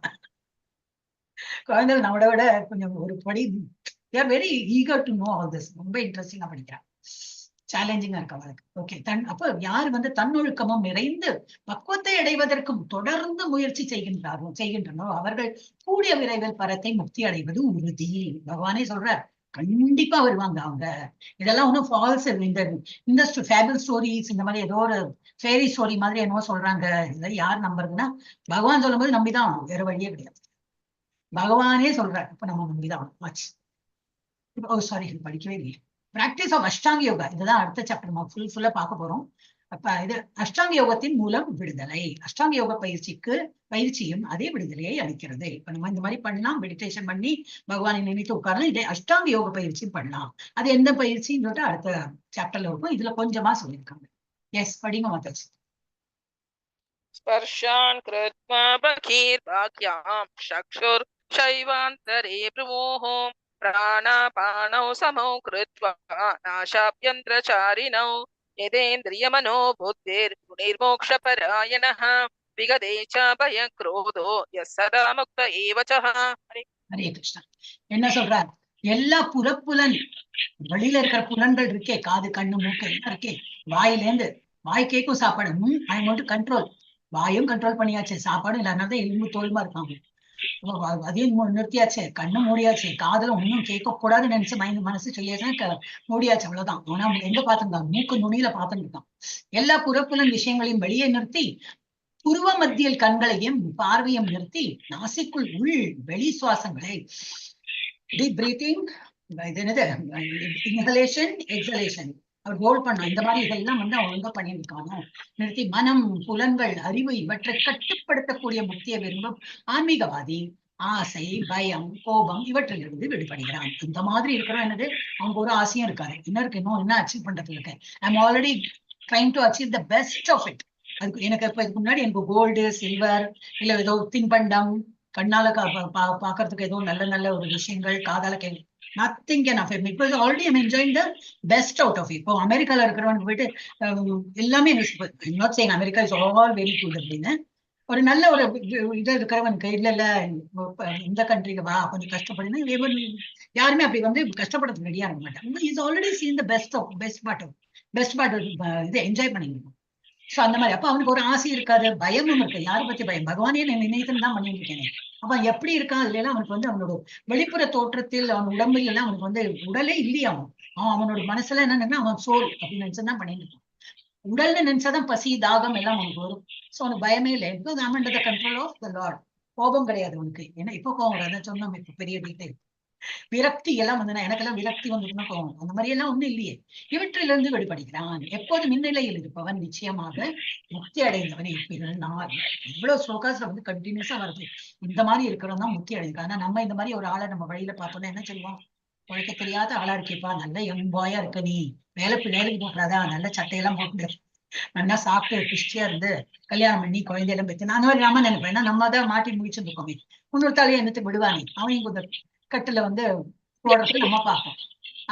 [SPEAKER 2] குழந்தைகள் நம்மளை விட கொஞ்சம் ஒரு படி very eager to know all this. ரொம்ப இன்ட்ரெஸ்டிங்கா படிக்கிறான், சேலஞ்சிங்கா இருக்கு அவளுக்கு. ஓகே, அப்ப யார் வந்து தன்னொழுக்கமும் நிறைந்து பக்குவத்தை அடைவதற்கும் தொடர்ந்து முயற்சி செய்கின்றனோ அவர்கள் கூடிய விரைவில் பரத்தை முக்தி அடைவது உறுதி. பகவானே சொல்றார், கண்டிப்பா வருவாங்க அவங்க. இதெல்லாம் ஒன்றும் ஃபால்ஸ். இந்த ஃபேபிள் ஸ்டோரிஸ் இந்த மாதிரி ஏதோ ஒரு ஃபேரி ஸ்டோரி மாதிரி என்னவோ சொல்றாங்க. இதெல்லாம் யார் நம்புறதுன்னா பகவான் சொல்லும் போது நம்பிதான் ஆகணும், வேற வழியே கிடையாது. பகவானே சொல்றாரு, இப்ப நம்ம நம்பிதான் ஆச்சு. ஓ சாரி, படிக்கவே இல்லையே. பிராக்டிஸ் ஆஃப் அஷ்டாங்க யோகா, இதுதான் அடுத்த சாப்டர் நம்ம ஃபுல்லா பார்க்க போறோம். அப்ப இது அஷ்டாங்க யோகத்தின் மூலம் விடுதலை. அஷ்டாங்க யோக பயிற்சியும் அதே விடுதலையை அளிக்கிறது. இப்ப நம்ம இந்த மாதிரி பண்ணலாம், மெடிடேஷன் பண்ணி பகவானை நினைத்து உட்காரலாம். இதே அஷ்டாங்க யோக பயிற்சியும் பண்ணலாம். அது எந்த பயிற்சின்னு சொல்லிட்டு அடுத்த சாப்டர்ல இருக்கும். இதுல கொஞ்சமா சொல்லியிருக்காங்க. எஸ், படிங்க மாதாஜி.
[SPEAKER 1] ஸ்பர்ஷான் கிருத்வா பகீர்பாக்யாம் சக்ஷுர் சைவாந்தரே ப்ருவோः प्राणापानौ समौ कृत्वा नाशाभ्यन्तरचारिणौ यदेन्द्रियमनो बुद्धिर्गुणैर्मोक्षपरायणः विगते च भयक्रोधो यः सदा मुक्त एव च.
[SPEAKER 2] ஹரே கிருஷ்ணா. என்ன சொல்றார், எல்லா புறப்புலன் வெளியில இருக்கிற புலன்கள் இருக்கே, காது கண்ணு மூக்கு எல்லாம் இருக்கே, வாயிலேந்து வாய் கேட்கும் சாப்பாடு ஐ வாண்ட் டு கண்ட்ரோல். வாயும் கண்ட்ரோல் பண்ணியாச்சு, சாப்பாடும் இல்லைன்னா எலும்பு தோல்மா இருக்காங்க. அதையும் நிறுத்தியாச்சு, கண்ணு மூடியாச்சு, காதுல ஒன்னும் கேட்க கூடாதுன்னு நினைச்சு மனசு சொல்லியாச்சுன்னா மூடியாச்சு, அவ்வளவுதான். ஆனா எங்க பாத்துருக்காங்க, மூக்கு நுனியில பாத்துட்டு இருக்கான். எல்லா புறப்புலன் விஷயங்களையும் வெளியே நிறுத்தி புருவ மத்தியில் கண்களையும் பார்வையும் நிறுத்தி நாசிக்குள் உள் வெளி சுவாசங்களை டீப் பிரீத்திங், இது என்னது இன்ஹலேஷன் எக்ஸலேஷன் அவர் ஹோல்ட் பண்ணும். இந்த மாதிரி இதெல்லாம் வந்து அவங்க ஒழுங்கா பண்ணியிருக்காங்க. நிறுத்தி மனம் புலன்கள் அறிவு இவற்றை கட்டுப்படுத்தக்கூடிய முக்தியை விரும்பும் ஆன்மீகவாதி ஆசை பயம் கோபம் இவற்றிலிருந்து விடுபடுகிறான். இந்த மாதிரி இருக்கிறோம். என்னது, அவங்க ஒரு ஆசையும் இருக்காரு, என்ன இருக்கு, இன்னும் என்ன அச்சீவ் பண்றது இருக்கு. I am already trying to achieve the best of it. அதுக்கு எனக்கு இப்ப இதுக்கு முன்னாடி எனக்கு கோல்டு சில்வர் இல்ல ஏதோ தின்பண்டம் கண்ணால பாக்குறதுக்கு ஏதோ நல்ல நல்ல ஒரு விஷயங்கள் காதால கேள்வி nothing can affect me because already I'm enjoying the best out of it. இப்போ அமெரிக்கால இருக்கிறவனுக்கு போயிட்டு எல்லாமே I'm not saying America is all very good அப்படின்னு ஒரு நல்ல ஒரு இது இருக்கிறவனுக்கு இல்ல இந்த கண்ட்ரிக்கு வா கொஞ்சம் கஷ்டப்படுனா யாருமே அப்படி வந்து கஷ்டப்படுறதுக்கு ரெடியா இருக்க மாட்டாங்க. Is already scene the best part இதை என்ஜாய் பண்ணிருக்கோம். சோ அந்த மாதிரி அப்ப அவனுக்கு ஒரு ஆசை இருக்காது, பயமும் இருக்கு. யாரை பத்தி பயம், பகவானே நினைத்துன்னு தான் பண்ணிட்டு இருக்கேன். அப்ப எப்படி இருக்கான் அதுல எல்லாம் அவனுக்கு வந்து அவனோட வெளிப்புற தோற்றத்தில் அவன் உடம்பில் எல்லாம் அவனுக்கு வந்து உடலே இல்லையா, அவனோட மனசுல என்ன அவன் சோல் அப்படின்னு நினைச்சுதான் பண்ணிட்டு இருக்கான். உடல்னு நினைச்சாதான் பசி தாகம் எல்லாம் அவனுக்கு வரும். சோ அவனுக்கு பயமே இல்லை. இப்போ கண்ட்ரோல் ஆஃப் த லார்ட். கோபம் கிடையாது அவனுக்கு. ஏன்னா இப்போ கோபம் வராது, சொன்னோம் இப்ப பெரிய டீட்டெயில். விரக்தி எல்லாம் வந்து எனக்கெல்லாம் விரக்தி வந்துட்டுனா போகும், அந்த மாதிரி எல்லாம் ஒண்ணும் இல்லையே. இவற்றிலிருந்து வெளிப்படுகிறான். எப்போது மின்னிலையில் இருப்பவன் நிச்சயமாக முக்தி அடைந்தவன் இருப்பினால். இவ்வளவு ஸ்லோகாஸ்ல வந்து கண்டினியூஸா வருது. இந்த மாதிரி இருக்கிறவன் தான் முக்தி அடைஞ்சிருக்கான். ஆனா நம்ம இந்த மாதிரி ஒரு ஆளை நம்ம வழியில பார்த்தோம்னா என்ன சொல்லுவோம்? உழைக்க தெரியாத ஆளா இருக்கேப்பா, நல்ல யங் பாயா இருக்க, நீ வேலைக்கு போட்டுறாதா, நல்ல சட்டையெல்லாம் போட்டு நல்லா சாப்பிட்டு கிறிஸ்டியா இருந்து கல்யாணம் பண்ணி குழந்தையெல்லாம் பெற்று நான் அந்த மாதிரி நாம நினைப்பேன். ஏன்னா நம்ம தான் மாட்டி முடிச்சிருக்கோமே, இன்னொரு தலையை என்னத்து விடுவானே, அவனையும் கொஞ்சம் கட்டுல வந்து போடுறதுக்கு நம்ம பார்ப்போம்.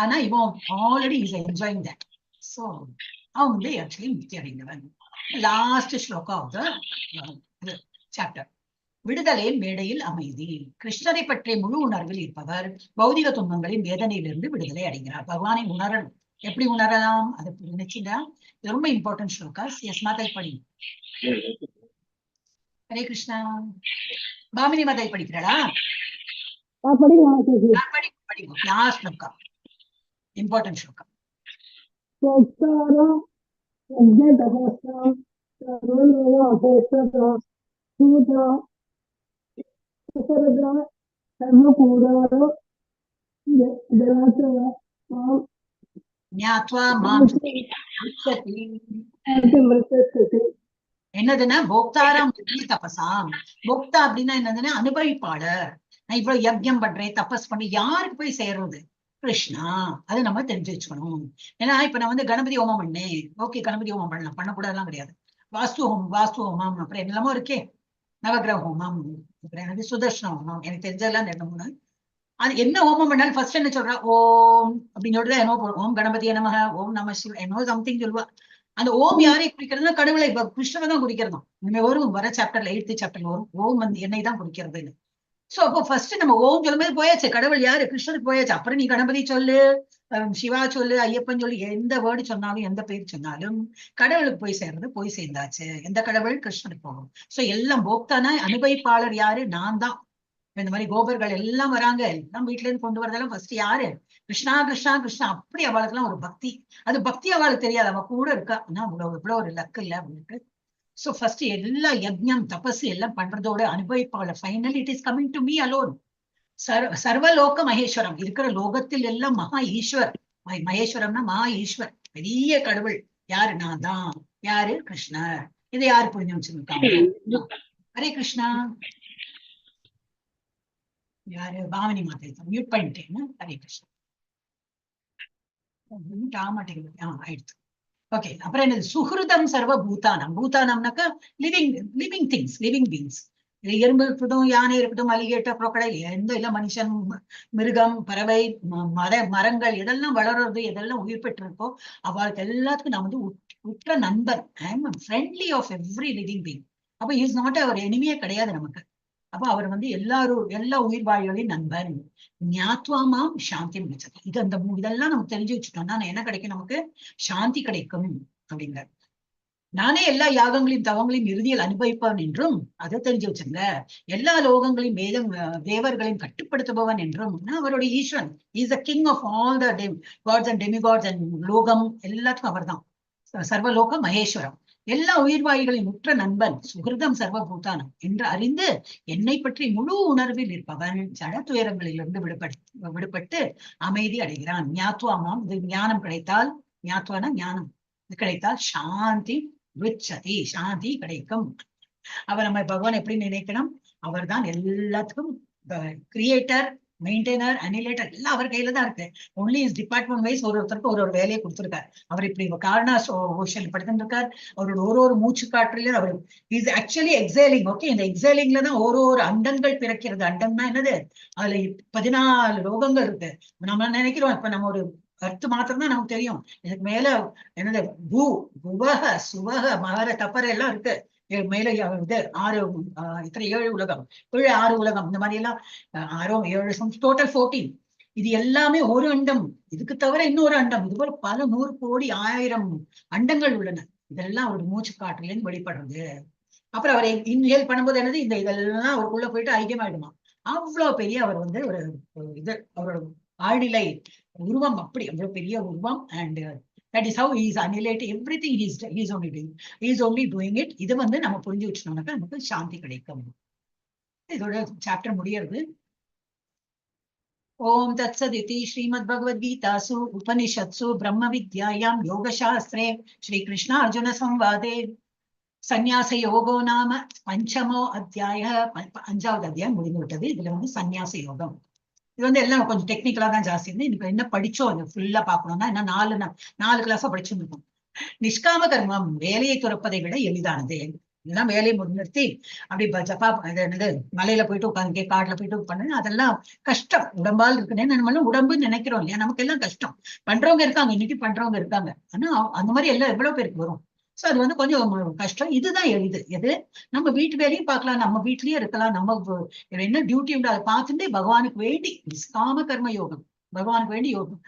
[SPEAKER 2] ஆனா இவன் already is enjoying that. So அவன் வந்து ஆக்சுவலி முக்தி அடைந்தவன். Last sloka of the chapter. விடுதலை மேடையில் அமைதி. கிருஷ்ணரை பற்றிய முழு உணர்வில் இருப்பவர் பௌதிக துன்பங்களின் வேதனையிலிருந்து விடுதலை அடைகிறார். பகவானை உணரணும். எப்படி உணரலாம் அதை நினைச்சுட்டா இது ரொம்ப இம்பார்ட்டன்ட் ஸ்லோகாஸ். எஸ் மாதை படி. ஹரே கிருஷ்ணா. பாமினி மாதை படிக்கிறாளா? Last sloka important sloka. என்னதுன்னா போக்தாராம் தபசாம். போக்தா அப்படின்னா என்னதுன்னா அனுபவிப்பாளர். நான் இவ்வளவு யஜ்யம் பண்றேன், தபஸ் பண்ணி யாருக்கு போய் சேர்றது? கிருஷ்ணா. அது நம்ம தெரிஞ்சு வச்சுக்கணும். ஏன்னா இப்ப நான் வந்து கணபதி ஹோமம் பண்ணேன், ஓகே கணபதி ஹோமம் பண்ணலாம், பண்ணக்கூடாதுலாம் கிடையாது. வாஸ்து ஹோமம் அப்புறம் என்னெல்லாமோ இருக்கே, நவகிரக ஹோமம், அப்புறம் எனக்கு சுதர்ஷன ஹோமம், எனக்கு தெரிஞ்சதெல்லாம் 2-3. அது என்ன ஹோமம் பண்ணாலும் ஃபர்ஸ்ட் என்ன சொல்றா? ஓம் அப்படின்னு சொல்லிட்டு என்னோ போடும். ஓம் கணபதியே நமக, ஓம் நம சிவ, என்னோ சம்திங் சொல்லுவா. அந்த ஓம் யாரை குறிக்கிறதுனா கடவுளை, இப்ப கிருஷ்ணரை தான் குறிக்கிறதும். இனிமே வரும் வர சாப்டர்ல 8th சாப்டர்ல வரும் ஓம் வந்து என்னை தான் குறிக்கிறதுன்னு. சோ அப்போ ஃபர்ஸ்ட் நம்ம ஓம் சொல்லும்போது போயாச்சு, கடவுள் யாரு? கிருஷ்ணருக்கு போயாச்சு. அப்புறம் நீ கணபதி சொல்லு, சிவா சொல்லு, ஐயப்பன் சொல்லு, எந்த வேர்டு சொன்னாலும் எந்த பேர் சொன்னாலும் கடவுளுக்கு போய் சேர்றது போய் சேர்ந்தாச்சு. எந்த கடவுள்? கிருஷ்ணருக்கு போகும். சோ எல்லாம் போக்தானா, அனுபவிப்பாளர் யாரு? நான் தான். இந்த மாதிரி கோபர்கள் எல்லாம் வராங்க, எல்லாம் வீட்டுல இருந்து கொண்டு வரதெல்லாம் ஃபர்ஸ்ட் யாரு? கிருஷ்ணா கிருஷ்ணா கிருஷ்ணா. அப்படி அவளுக்கு எல்லாம் ஒரு பக்தி. அது பக்தி அவளுக்கு தெரியாது, அவ கூட இருக்கா. ஆனா இவ்வளவு ஒரு லக்கு இல்ல அவளுக்கு. சோ ஃபர்ஸ்ட் எல்லா யஜ்ஞம் தபஸ் எல்லாம் பண்றதோட அனுபவிப்பாளர் final it is coming to me alone. சர்வலோக மகேஸ்வரம். இருக்கிற லோகத்தில் எல்லாம் மகா ஈஸ்வர். மகேஸ்வரம்னா மகா ஈஸ்வர், பெரிய கடவுள். யாரு? நான் தான். யாரு? கிருஷ்ணர். இதை யாரு புரிஞ்சு வச்சிருக்காங்க? ஹரே கிருஷ்ணா. யாரு? பாவனி மாதை மியூட் பண்ணிட்டேன்னு. ஹரே கிருஷ்ணா. ஆயிடுச்சு. ஓகே. அப்புறம் என்னது? சுஹிருதம் சர்வ பூதானம். பூதானம்னாக்கா லிவிங் திங்ஸ், லிவிங் பீங்ஸ். எறும்பு இருக்கட்டும், யானை இருக்கட்டும், அலிகேட்டர், crocodile, எந்த இல்ல மனுஷன், மிருகம், பறவை, மரங்கள் எதெல்லாம் வளர்றது, எதெல்லாம் உயிர் பெற்றிருக்கோ அவளுக்கு எல்லாத்துக்கும் நான் வந்து உற்ற நண்பன். I am friendly of every living being. அப்ப இஸ் நாட் அவர் எனிமியே கிடையாது நமக்கு. அப்ப அவர் வந்து எல்லா உயிர் வாழ்களின் நண்பன். ஞாத்வாமாம் சாந்தி முடிச்சது. இதெல்லாம் நம்ம தெரிஞ்சு வச்சுட்டோம்னா என்ன கிடைக்கும்? நமக்கு சாந்தி கிடைக்கும் அப்படிங்கிற. நானே எல்லா யாகங்களையும் தவங்களையும் இறுதியில் அனுபவிப்பவன் என்றும் அதை தெரிஞ்சு வச்சுங்க. எல்லா லோகங்களையும் தேவர்களையும் கட்டுப்படுத்துபவன் என்றும் அவருடைய ஈஸ்வரன். Is the king of all the gods and demigods and லோகம் எல்லாத்துக்கும் அவர் தான் சர்வலோக மகேஸ்வரம். எல்லா உயிர்வாய்களின் உற்ற நண்பன், சுகிருதம் சர்வபூதானம் என்று அறிந்து என்னை பற்றி முழு உணர்வில் இருப்பவன் ஜட துயரங்களிலிருந்து விடுபட்டு அமைதி அடைகிறான். ஞாத்வாமாம். இது ஞானம் கிடைத்தால், ஞாத்வான ஞானம் கிடைத்தால் சாந்தி விச்சதி, சாந்தி கிடைக்கும். அவர் நம்ம பகவான் எப்படி நினைக்கணும்? அவர் தான் எல்லாத்துக்கும் கிரியேட்டர், மெயின்டைனர், அனிலேட்டர் எல்லாம் அவர் கையில தான் இருக்கு. ஒன்லி இஸ் டிபார்ட்மெண்ட் வைஸ் ஒருத்தருக்கு ஒரு வேலையை கொடுத்திருக்காரு. அவர் இப்படி காரணா ஓஷன் படுத்துட்டு இருக்கார். அவரோட ஒரு மூச்சு காற்றுலயும் அவர் இஸ் ஆக்சுவலி எக்ஸைலிங். ஓகே. இந்த எக்ஸைலிங்ல தான் ஒரு அண்டங்கள் பிறக்கிறது. அண்டம்னா என்னது? அதுல 14 லோகங்கள் இருக்கு. நம்ம நினைக்கிறோம் இப்ப நம்ம ஒரு கருத்து மாத்திரம் தான் நமக்கு தெரியும். இதுக்கு மேல என்னது? புவக சுவக மகர தப்பர எல்லாம் இருக்கு. மேல இது 7 உலகம், 6 உலகம், இந்த மாதிரி எல்லாம் 6 7 டோட்டல் 14. இது எல்லாமே ஒரு அண்டம். இதுக்கு தவிர இன்னொரு அண்டம். இது போல பல 100 கோடி 1000 அண்டங்கள் உள்ளன. இதெல்லாம் அவருடைய மூச்சு காற்றிலேருந்து வெளிப்படுறது. அப்புறம் அவரை இன்ஹேல் பண்ணும்போது என்னது? இதெல்லாம் அவருக்குள்ள போயிட்டு ஐக்கியமாயிடுமா. அவ்வளவு பெரிய அவர் வந்து ஒரு இது அவரோட ஆழ்நிலை உருவம். அப்படி அவ்வளவு பெரிய உருவம். And that is how he is annihilating everything. He is only doing it. இது வந்து நம்ம புரிஞ்சு வச்சோம்னாக்கா நமக்கு சாந்தி கிடைக்கும். இதோட சாப்டர் முடியறது. ओम तत्सदिति श्रीमद्भगवद्गीतासु उपनिषत्सु ब्रह्मविद्यायां योगशास्त्रे श्रीकृष्णार्जुन संवादे சந்நியாச யோகோ நாம பஞ்சமோ அத்தியாய அஞ்சாவது அத்தியாயம் முடிந்து விட்டது. இதுல வந்து சந்நியாச யோகம். இது வந்து எல்லாம் கொஞ்சம் டெக்னிக்கலா தான் ஜாஸ்தி இருந்து இன்னைக்கு என்ன படிச்சோம் அது ஃபுல்லா பாக்கணும்னா என்ன நாலு கிளாஸா படிச்சுருக்கோம். நிஷ்காம கர்மம் வேலையை துறப்பதை விட எளிதானது. இதெல்லாம் வேலையை முன்னிறுத்தி அப்படி ஜப்பா என்னது மலையில போயிட்டு உட்காந்து காட்டுல போயிட்டு பண்ணு அதெல்லாம் கஷ்டம். உடம்பால் இருக்குன்னு நம்மளும் உடம்புன்னு நினைக்கிறோம் இல்லையா, நமக்கு எல்லாம் கஷ்டம். பண்றவங்க இருக்காங்க, இன்னைக்கு பண்றவங்க இருக்காங்க. ஆனா அந்த மாதிரி எல்லாம் எவ்வளவு பேருக்கு வரும். சோ அது வந்து கொஞ்சம் கஷ்டம். இதுதான் எளிது. எது நம்ம வீட்டு வேலையும் பார்க்கலாம், நம்ம வீட்லயே இருக்கலாம், நம்ம என்ன டியூட்டி உண்டு அதை பார்த்துட்டு பகவானுக்கு வேண்டி நிஷ்காம கர்ம யோகம் பகவானுக்கு வேண்டி யோகம்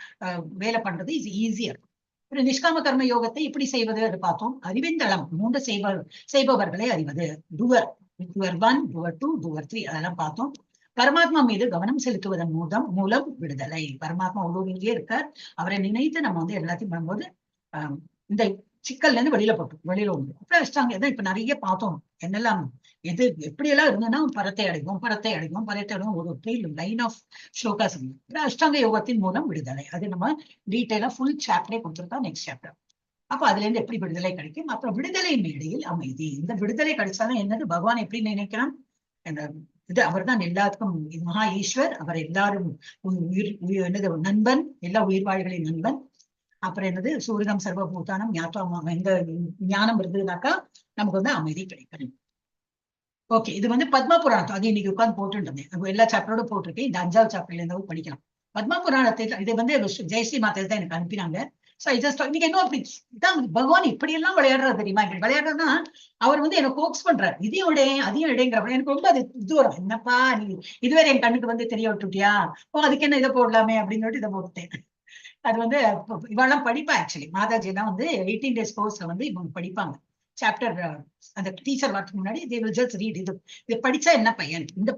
[SPEAKER 2] வேலை பண்றது இஸ் ஈஸியர். ஒரு நிஷ்காம கர்ம யோகத்தை எப்படி செய்வது அது பார்த்தோம். அறிவிந்தளம் 3 செய்பவர்களை அறிவது. டுவர் 1, டுவர் 2, டுவர் 3 அதெல்லாம் பார்த்தோம். பரமாத்மா மீது கவனம் செலுத்துவதன் மூலம் விடுதலை. பரமாத்மா உள்ளூரிலேயே இருக்கார். அவரை நினைத்து நம்ம வந்து எல்லாத்தையும் பண்ணும்போது இந்த சிக்கல்ல இருந்து வெளியில உண்டு. அப்புறம் அஷ்டாங்க இப்ப நிறைய பார்த்தோம். என்னெல்லாம் எது எப்படியெல்லாம் இருந்ததுன்னா பரத்தை அடைவோம் ஒரு 3 லைன் ஆஃப் ஸ்லோகாஸ். அஷ்டாங்க யோகத்தின் மூலம் விடுதலை. அது நம்ம டீட்டெயிலா ஃபுல் சாப்டரே கொடுத்துருக்கோம். Next chapter. அப்ப அதுல இருந்து எப்படி விடுதலை கிடைக்கும், அப்புறம் விடுதலை மேடையில் அமைதி. இந்த விடுதலை கிடைச்சாலும் என்னது, பகவான் எப்படி நினைக்கிறான், இது அவர் தான் எல்லாத்துக்கும் மகா ஈஸ்வர். அவர் எல்லாரும் என்னது நண்பன், எல்லா உயிர்வாழ்களின் நண்பன். அப்புறம் என்னது சூரிதம் சர்வபூதானம் எந்த ஞானம் இருந்ததுனாக்கா நமக்கு வந்து அமைதி கிடைக்கணும். ஓகே, இது வந்து பத்ம புராணம். அது இன்னைக்கு உட்காந்து போட்டுருந்தேன். எல்லா சாப்டரோட போட்டிருக்கேன். இந்த 5வது சாப்டர்ல இருந்தாலும் படிக்கலாம். பத்ம புராணத்தை இது வந்து ஜெயஸ்ரீ மாதா தான் எனக்கு அனுப்பினாங்க. இன்னைக்கு என்ன அப்படி பகவான் இப்படி எல்லாம் விளையாடுறது தெரியுமா? இப்படி விளையாடுறதுன்னா அவர் வந்து எனக்கு கோக்ஸ் பண்றாரு. இதையும் அதையும் இடைங்கிறப்ப எனக்கு ரொம்ப அது இது வரும். என்னப்பா நீ இதுவரை என் கண்ணுக்கு வந்து தெரிய விட்டுட்டியா, அதுக்கு என்ன இதை போடலாமே அப்படின்னு சொல்லிட்டு இதை போட்டுட்டேன். அது வந்து இவெல்லாம் படிப்பா. ஆக்சுவலி மாதாஜி எல்லாம் வந்து 18 days கோர்ஸ்ல வந்து இவங்க படிப்பாங்க. சாப்டர் அந்த டீச்சர் வரதுக்கு முன்னாடி they will just read. இது படிச்சா என்ன பயன், இந்த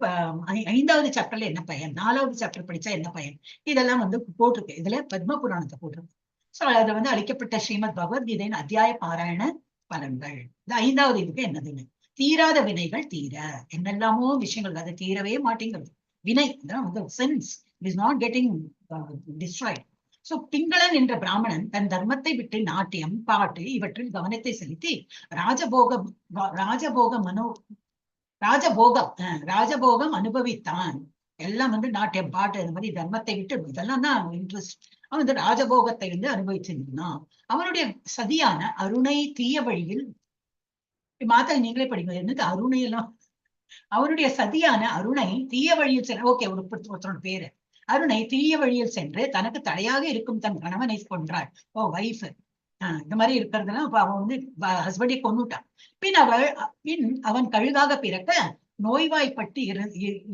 [SPEAKER 2] 5வது சாப்டர்ல என்ன பயன், 4வது சாப்டர் படிச்சா என்ன பயன், இதெல்லாம் வந்து போட்டிருக்கு. இதுல பத்ம புராணத்தை போட்டிருக்கு. சோ அது வந்து அளிக்கப்பட்ட ஸ்ரீமத் பகவத்கீதையின் அத்தியாய பாராயண பலன்கள். இந்த 5வது இதுக்கு என்னதுன்னு, தீராத வினைகள் தீர. என்னெல்லாமோ விஷயங்கள் அது தீரவே மாட்டேங்கிறது. வினை வந்து sense is not getting destroyed. So Pingalan என்ற பிராமணன் தன் தர்மத்தை விட்டு நாட்டியம் பாட்டு இவற்றில் கவனத்தை செலுத்தி ராஜபோகம் அனுபவித்தான். எல்லாம் வந்து நாட்டியம் பாட்டு இந்த மாதிரி தர்மத்தை விட்டு இதெல்லாம் தான் இன்ட்ரெஸ்ட். அவன் வந்து ராஜபோகத்தை வந்து அனுபவிச்சிருந்தான். அவனுடைய சதியான அருணை தீய வழியில் மாதா நீங்களே படிங்க. என்னது அருணை எல்லாம், அவனுடைய சதியான அருணை தீய வழியில் சென்ற ஒருத்தரோட பேரு அருணை தீய வழியில் சென்று தனக்கு தடையாக இருக்கும் தன் கணவனை கொன்றாள். வைஃப் இந்த மாதிரி இருக்கிறதுனா அவன் வந்து ஹஸ்பண்டை கொன்னுட்டான். பின் அவன் கழுகாக பிறக்க நோய்வாய்ப்பட்டு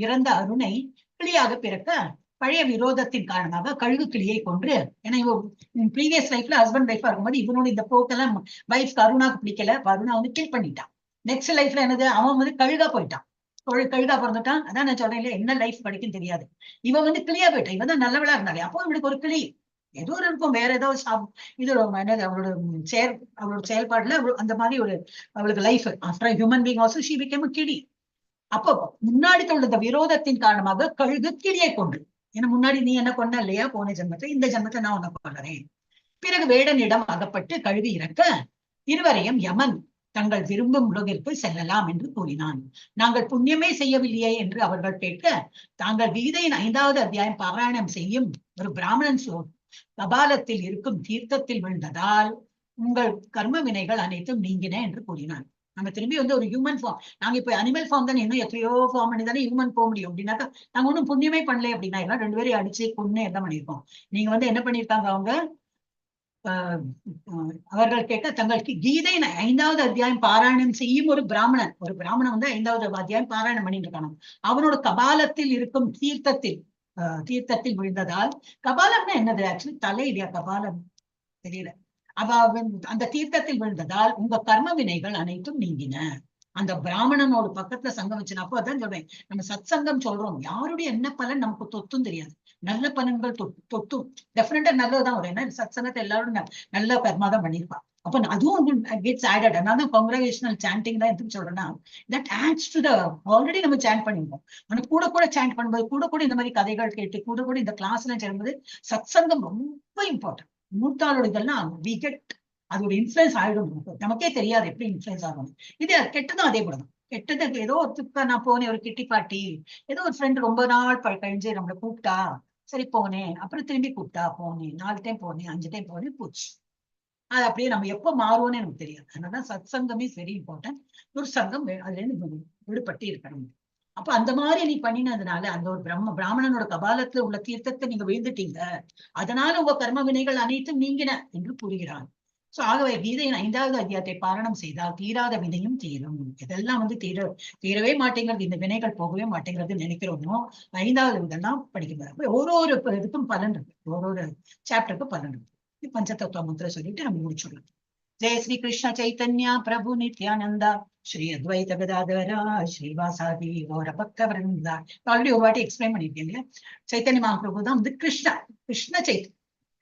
[SPEAKER 2] இறந்த அருணை கிளியாக பிறக்க பழைய விரோதத்தின் காரணமாக கழுகு கிளியை கொன்று, ஏன்னா இவன் ப்ரீவியஸ் லைஃப்ல ஹஸ்பண்ட் வைஃபா இருக்கும்போது இவனோட இந்த போக்கெல்லாம் வைஃப் அருணாக்கு பிடிக்கல. அருணா வந்து கில் பண்ணிட்டான். நெக்ஸ்ட் லைஃப்ல என்னது, அவன் வந்து கழுகா போயிட்டான். கழுகா பிறந்துட்டான். அதான் நான் சொல்றேன் இல்லையா, என்ன லைஃப் கிடைக்கும் தெரியாது. இவன் வந்து கிளியா போயிட்டான். இவன் தான் நல்லவளா இருந்தாலே. அப்போ இவனுக்கு ஒரு கிளி ஏதோ ஒரு இருக்கும், வேற ஏதோ இது என்னது அவளோட செயல்பாடுல அந்த மாதிரி ஒரு அவளுக்கு life. After human being also she became a கிளி. அப்போ முன்னாடி உள்ள விரோதத்தின் காரணமாக கழுகு கிளியை கொன்று, ஏன்னா முன்னாடி நீ என்ன கொண்ட இல்லையா போன ஜென்மத்தை, இந்த ஜென்மத்தை நான் உன்னை கொள்றேன். பிறகு வேடனிடம் அகப்பட்டு கழுகு இறக்க இருவரையும் யமன் தங்கள் விரும்பும் உலகிற்கு செல்லலாம் என்று கூறினான். நாங்கள் புண்ணியமே செய்யவில்லையே என்று அவர்கள் கேட்க, தாங்கள் கீதையின் 5வது அத்தியாயம் பாராயணம் செய்யும் ஒரு பிராமணன் கபாலத்தில் இருக்கும் தீர்த்தத்தில் விழுந்ததால் உங்கள் கர்ம வினைகள் அனைத்தும் நீங்கின என்று கூறினான். நம்ம திரும்பி வந்து ஒரு ஹியூமன் ஃபார்ம், நாங்க இப்ப அனிமல் ஃபார்ம் தானே, இன்னும் எத்தையோ ஃபார்ம் பண்ணி தானே ஹியூமன் போக முடியும். அப்படின்னாக்கா நாங்க ஒன்றும் புண்ணியமே பண்ணல. அப்படின்னா எல்லாம் 2 பேரையும் அடிச்சு கொன்னு எல்லாம் பண்ணியிருக்கோம். நீங்க வந்து என்ன பண்ணிருக்காங்க, அவங்க அவர்கள் கேட்க தங்களுக்கு கீதை 5வது அத்தியாயம் பாராயணம் செய்யும் ஒரு பிராமணன் வந்து 5வது அத்தியாயம் பாராயணம் பண்ணிட்டு இருக்காங்க. அவனோட கபாலத்தில் இருக்கும் தீர்த்தத்தில் விழுந்ததால், கபாலம்னா என்னது ஆக்சுவலி தலை இல்லையா, கபாலம் தெரியல. அந்த தீர்த்தத்தில் விழுந்ததால் உங்க கர்ம வினைகள் அனைத்தும் நீங்கின. அந்த பிராமணனோட பக்கத்துல சங்கம் வச்சுனா, அப்போ அதான் சொல்றேன், நம்ம சத் சங்கம் சொல்றோம், யாருடைய என்ன பலன் நமக்கு தொத்தும் தெரியாது. நல்ல பலன்கள் தொத்தும் டெஃபினட்டா நல்லதுதான் வரும். ஏன்னா சத் சங்கத்தை எல்லாரும் நல்ல கர்மா தான் பண்ணிருப்பா. அப்ப அதுவும் கெட்ஸ் ஆடட். அதனால காங்கிரகேஷனல் சாண்டிங் தான் எதுக்கு சொல்றேன்னா, that adds to the already நம்ம சாண்ட் பண்ணிருக்கோம். ஆனா கூட சாண்ட் பண்ணும்போது கூட இந்த மாதிரி கதைகள் கேட்டு கூட இந்த கிளாஸ் எல்லாம் சேரும்போது சத்சங்கம் ரொம்ப இம்பார்ட்டன்ட். மூத்தாளோட இதெல்லாம் வி கெட் அதோட இன்ஃபுளுன்ஸ் ஆயிடும். நமக்கே தெரியாது எப்படி இன்ஃபுளுன்ஸ் ஆகும். இது கெட்டதும் அதே போலதான். கெட்டது ஏதோ ஒரு நான் போனேன், ஒரு கிட்டி பார்ட்டி, ஏதோ ஒரு ஃப்ரெண்ட் ரொம்ப நாள் கழிஞ்சு நம்மளை கூப்பிட்டா, சரி போனேன், அப்புறம் திரும்பி கூப்பிட்டா போனேன், 4 டைம் போனேன், 5 டைம் போனேன், போச்சு. அது அப்படியே நம்ம எப்ப மாறுவோம்னு எனக்கு தெரியாது. அதனால சத் சங்கம் இஸ் வெரி இம்பார்ட்டன்ட். ஒரு சங்கம் அதுல இருந்து விடுபட்டு இருக்கணும். அப்ப அந்த மாதிரி நீ பண்ணினதுனால அந்த ஒரு பிராமணனோட கபாலத்துல உள்ள தீர்த்தத்தை நீங்க விழுந்துட்டீங்க, அதனால உங்க கர்ம வினைகள் அனைத்தும் நீங்கின என்று கூறுகிறான். சோ ஆகவே கீதையின் 5வது அத்தியாயத்தை பாரணம் செய்தால் தீராத வினையும் தீரும். இதெல்லாம் தீரவே மாட்டேங்கிறது, இந்த வினைகள் போகவே மாட்டேங்கிறது நினைக்கிறோமோ 5வது இதெல்லாம் படிக்கிறார். ஒரு இதுக்கும் பலன் இருக்கு, ஒரு சாப்டருக்கு பலன் இருக்கு. பஞ்சதத்துவ மந்திரம் சொல்லிட்டு நம்ம முடிச்சுடலாம். ஜெய ஸ்ரீ கிருஷ்ண சைத்தன்யா பிரபு நித்யானந்தா ஸ்ரீ அத்வைத கதாதரா ஸ்ரீவாசாதி கௌர பக்த விருந்தா. ஆல்ரெடி ஒரு வாட்டி எக்ஸ்பிளைன் பண்ணிருக்கேன் இல்லையா. சைத்தன்ய மகாபிரபு தான் வந்து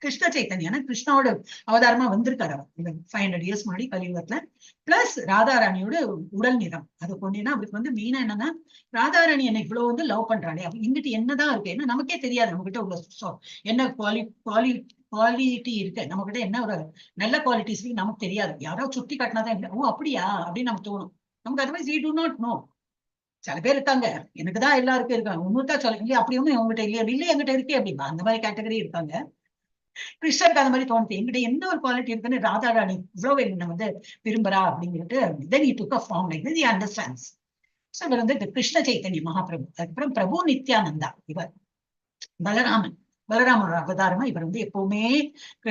[SPEAKER 2] கிருஷ்ண சைத்தன்யா கிருஷ்ணாவோட அவதாரமா வந்திருக்காரு. அவர் 500 இயர்ஸ் முன்னாடி கலியுகத்துல. பிளஸ் ராதாராணியோட உடல் நிறம் அதை கொண்டேன்னா அவருக்கு வந்து மெயினா என்னன்னா, ராதாராணி என்ன இவ்வளவு வந்து லவ் பண்றாளே, இங்கிட்ட என்னதான் இருக்கு, ஏன்னா நமக்கே தெரியாது நம்ம கிட்ட உள்ள என்ன குவாலிட்டி இருக்கு, நம்ம கிட்ட என்ன ஒரு நல்ல குவாலிட்டிஸ் நமக்கு தெரியாது. யாராவது சுட்டி காட்டினாதான் ஓ அப்படியா அப்படின்னு நமக்கு தோணும். நமக்கு otherwise we do not know. சில பேர் இருக்காங்க, எனக்குதான் எல்லாருக்கும் இருக்காங்க, உண்மைதான் சொல்ல இல்லையா, அப்படி ஒண்ணும் உங்ககிட்ட இல்லையா, இல்லை என்கிட்ட இருக்கே அப்படின்னா அந்த மாதிரி கேட்டகரி இருக்காங்க. கிருஷ்ணருக்கு அந்த மாதிரி தோணுது, என்கிட்ட என்ன ஒரு குவாலிட்டி இருக்குன்னு ராதாராணி இவ்வளவு என்ன வந்து விரும்புறா அப்படிங்கிறது. then he took a form like this, he understands. So இவர் வந்து கிருஷ்ண சைத்தன்ய மகாபிரபு. அதுக்கப்புறம் பிரபு நித்யானந்தா, இவர் பலராமோட அவதாரமா இவர் வந்து எப்பவுமே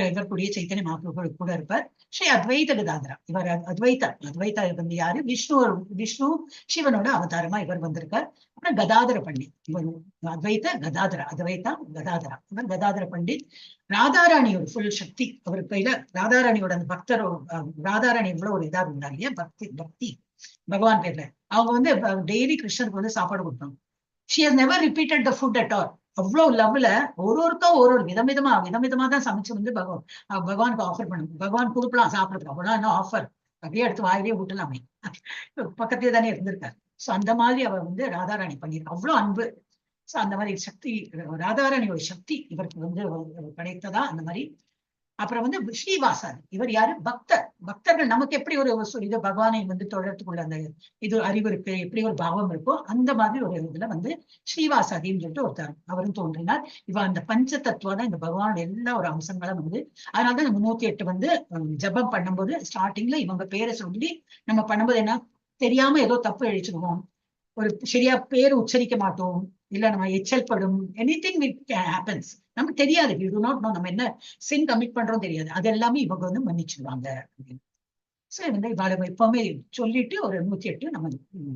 [SPEAKER 2] இவர் கூடிய சைத்தன்ய மகாபிரபு கூட இருப்பார். ஸ்ரீ அத்வைத கதாதரா, இவர் அத்வைதா வந்து யாரு, விஷ்ணு சிவனோட அவதாரமா இவர் வந்திருக்கார். அப்புறம் கதாதர பண்டித், இவர் அத்வைதா கதாதரா, இவர் கதாதர பண்டித். ராதாராணியோட ஃபுல் சக்தி அவர் கையில. ராதாராணியோட அந்த பக்தரோ, ராதாராணி எவ்வளவு ஒரு இதா இருந்தா இல்லையா, பக்தி பகவான் பேர்ல. அவங்க வந்து டெய்லி கிருஷ்ணருக்கு வந்து சாப்பாடு கொடுப்பாங்க. she has never repeated the food at all. அவ்வளவு லவ்ல ஒருத்தரும் ஒரு விதவிதமா தான் சமைச்சு வந்து பகவானுக்கு ஆஃபர் பண்ணுங்க. பகவான் கொடுக்கலாம் சாப்பிடுறதுக்கு, அவ்வளவு என்ன ஆஃபர், அப்படியே எடுத்து வாயிலே விட்டுலாமே, பக்கத்திலே தானே இருந்திருக்காரு. சோ அந்த மாதிரி அவர் வந்து ராதாராணி பண்ணிருக்க அவ்வளவு அன்பு. சோ அந்த மாதிரி சக்தி, ராதாராணியோட சக்தி இவருக்கு வந்து கிடைத்ததா அந்த மாதிரி. அப்புறம் வந்து ஸ்ரீவாசாதி, இவர் யாரு, பக்தர்கள் நமக்கு எப்படி ஒரு இது பகவானை வந்து தொடர்றதுக்குள்ள அந்த இது அறிவு இருக்கு, எப்படி ஒரு பாவம் இருக்கோ அந்த மாதிரி ஒரு இதுல வந்து ஸ்ரீவாசாதின்னு சொல்லிட்டு ஒருத்தர் அவரும் தோன்றினார். இவ அந்த பஞ்ச தத்துவம் தான் இந்த பகவானோட எல்லா ஒரு அம்சங்களும் வந்து. அதனாலதான் நம்ம 108 வந்து ஜபம் பண்ணும்போது ஸ்டார்டிங்ல இவங்க பேரை சொல்லி நம்ம பண்ணும்போது என்ன, தெரியாம ஏதோ தப்பு அழிச்சிருவோம், ஒரு சரியா பேர் உச்சரிக்க மாட்டோம், இல்ல நம்ம எச்சல்படும், எனிதிங் ஹேப்பன்ஸ், நமக்கு தெரியாது, we do not know, நம்ம என்ன சின் கமிட் பண்றோம் தெரியாது, அது எல்லாமே இவங்க வந்து மன்னிச்சிருவாங்க அப்படின்னு. சோ வந்து இவ்வளவு எப்பவுமே சொல்லிட்டு ஒரு 108 நம்ம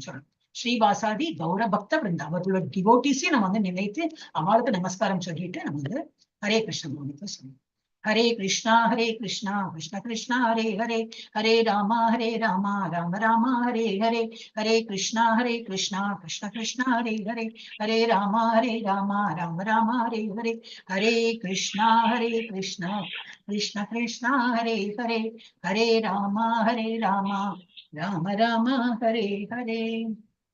[SPEAKER 2] சொல்லணும். ஸ்ரீவாசாதி கௌர பக்த விருந்தா, அவர்களோட டிவோட்டிஸையும் நம்ம வந்து நினைத்து அவளுக்கு நமஸ்காரம் சொல்லிட்டு நம்ம வந்து ஹரே கிருஷ்ண சொல்லணும். ஹரே கிருஷ்ணா கிருஷ்ண கிருஷ்ணா ஹரே ஹரே, ஹரே ராமா ராம ராமா ஹரே ஹரே, ஹரே கிருஷ்ணா கிருஷ்ண கிருஷ்ணா ஹரே ஹரே, ஹரே ராமா ராம ராமா ஹரே ஹரே, ஹரே கிருஷ்ணா கிருஷ்ண கிருஷ்ணா ஹரே ஹரே, ஹரே ராமா ராம ராமா ஹரே ஹரே.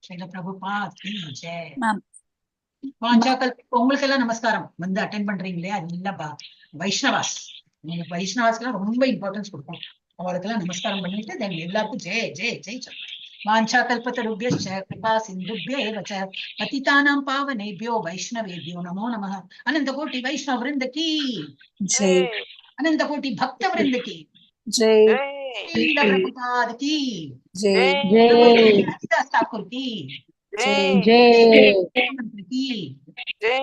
[SPEAKER 2] ஸ்ரீல பிரபுபாத் கி ஜெய். வாஞ்சாக்கள் உங்களுக்கு எல்லாம் நமஸ்காரம், வந்து அட்டென்ட் பண்றீங்களே அது இல்லப்பா வைஷ்ணவாஸ், வைஷ்ணவாஸ்க்கெல்லாம் ரொம்ப இம்பார்ட்டன்ஸ் கொடுப்போம். அவளுக்கு எல்லாம் நமஸ்காரம் பண்ணிட்டு தென் எல்லாருக்கும் ஜெய் ஜெய் ஜெய் சொல்றேன். வாஞ்சா கல்பத்தருभ्यश्च कृपा सिन्धुभ्य एव च पतितानां पावनेभ्यो वैष्णवेभ्यो नमो नमः. अनंत कोटि वैष्णव वृंद की
[SPEAKER 4] जय,
[SPEAKER 2] अनंत कोटि भक्त वृंद की
[SPEAKER 4] जय,
[SPEAKER 2] श्रील प्रभुपाद की
[SPEAKER 4] जय,
[SPEAKER 2] हरिदास ठाकुर की
[SPEAKER 3] जय
[SPEAKER 2] मंत्र की
[SPEAKER 3] जय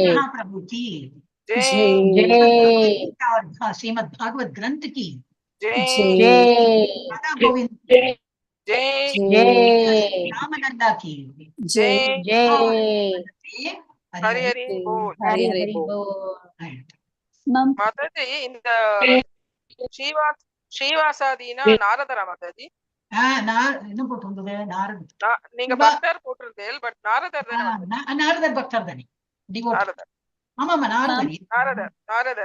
[SPEAKER 2] महाप्रभु की
[SPEAKER 3] जय
[SPEAKER 2] और श्रीमद् भागवत ग्रंथ की
[SPEAKER 3] जय
[SPEAKER 2] राधा गोविंद
[SPEAKER 3] जय
[SPEAKER 2] रामनंदा की
[SPEAKER 4] जय,
[SPEAKER 3] जय
[SPEAKER 1] ஹரி ஹரி போல்.
[SPEAKER 3] हरि हरि बोल.
[SPEAKER 4] मैम
[SPEAKER 1] மாதாஜி இந்த ஸ்ரீவாசாதினா நாரதரா மாதாஜி?
[SPEAKER 2] நான் என்ன போட்டிருந்தது, நாரதர்.
[SPEAKER 1] நீங்க பக்தர் போட்டிருந்தேன், பட் நாரதர் தானே?
[SPEAKER 2] நாரதர் பக்தர் தானே, டிவோட்டி.
[SPEAKER 1] நாரதர்
[SPEAKER 2] ஆமா நாரதர்
[SPEAKER 1] நாரதர்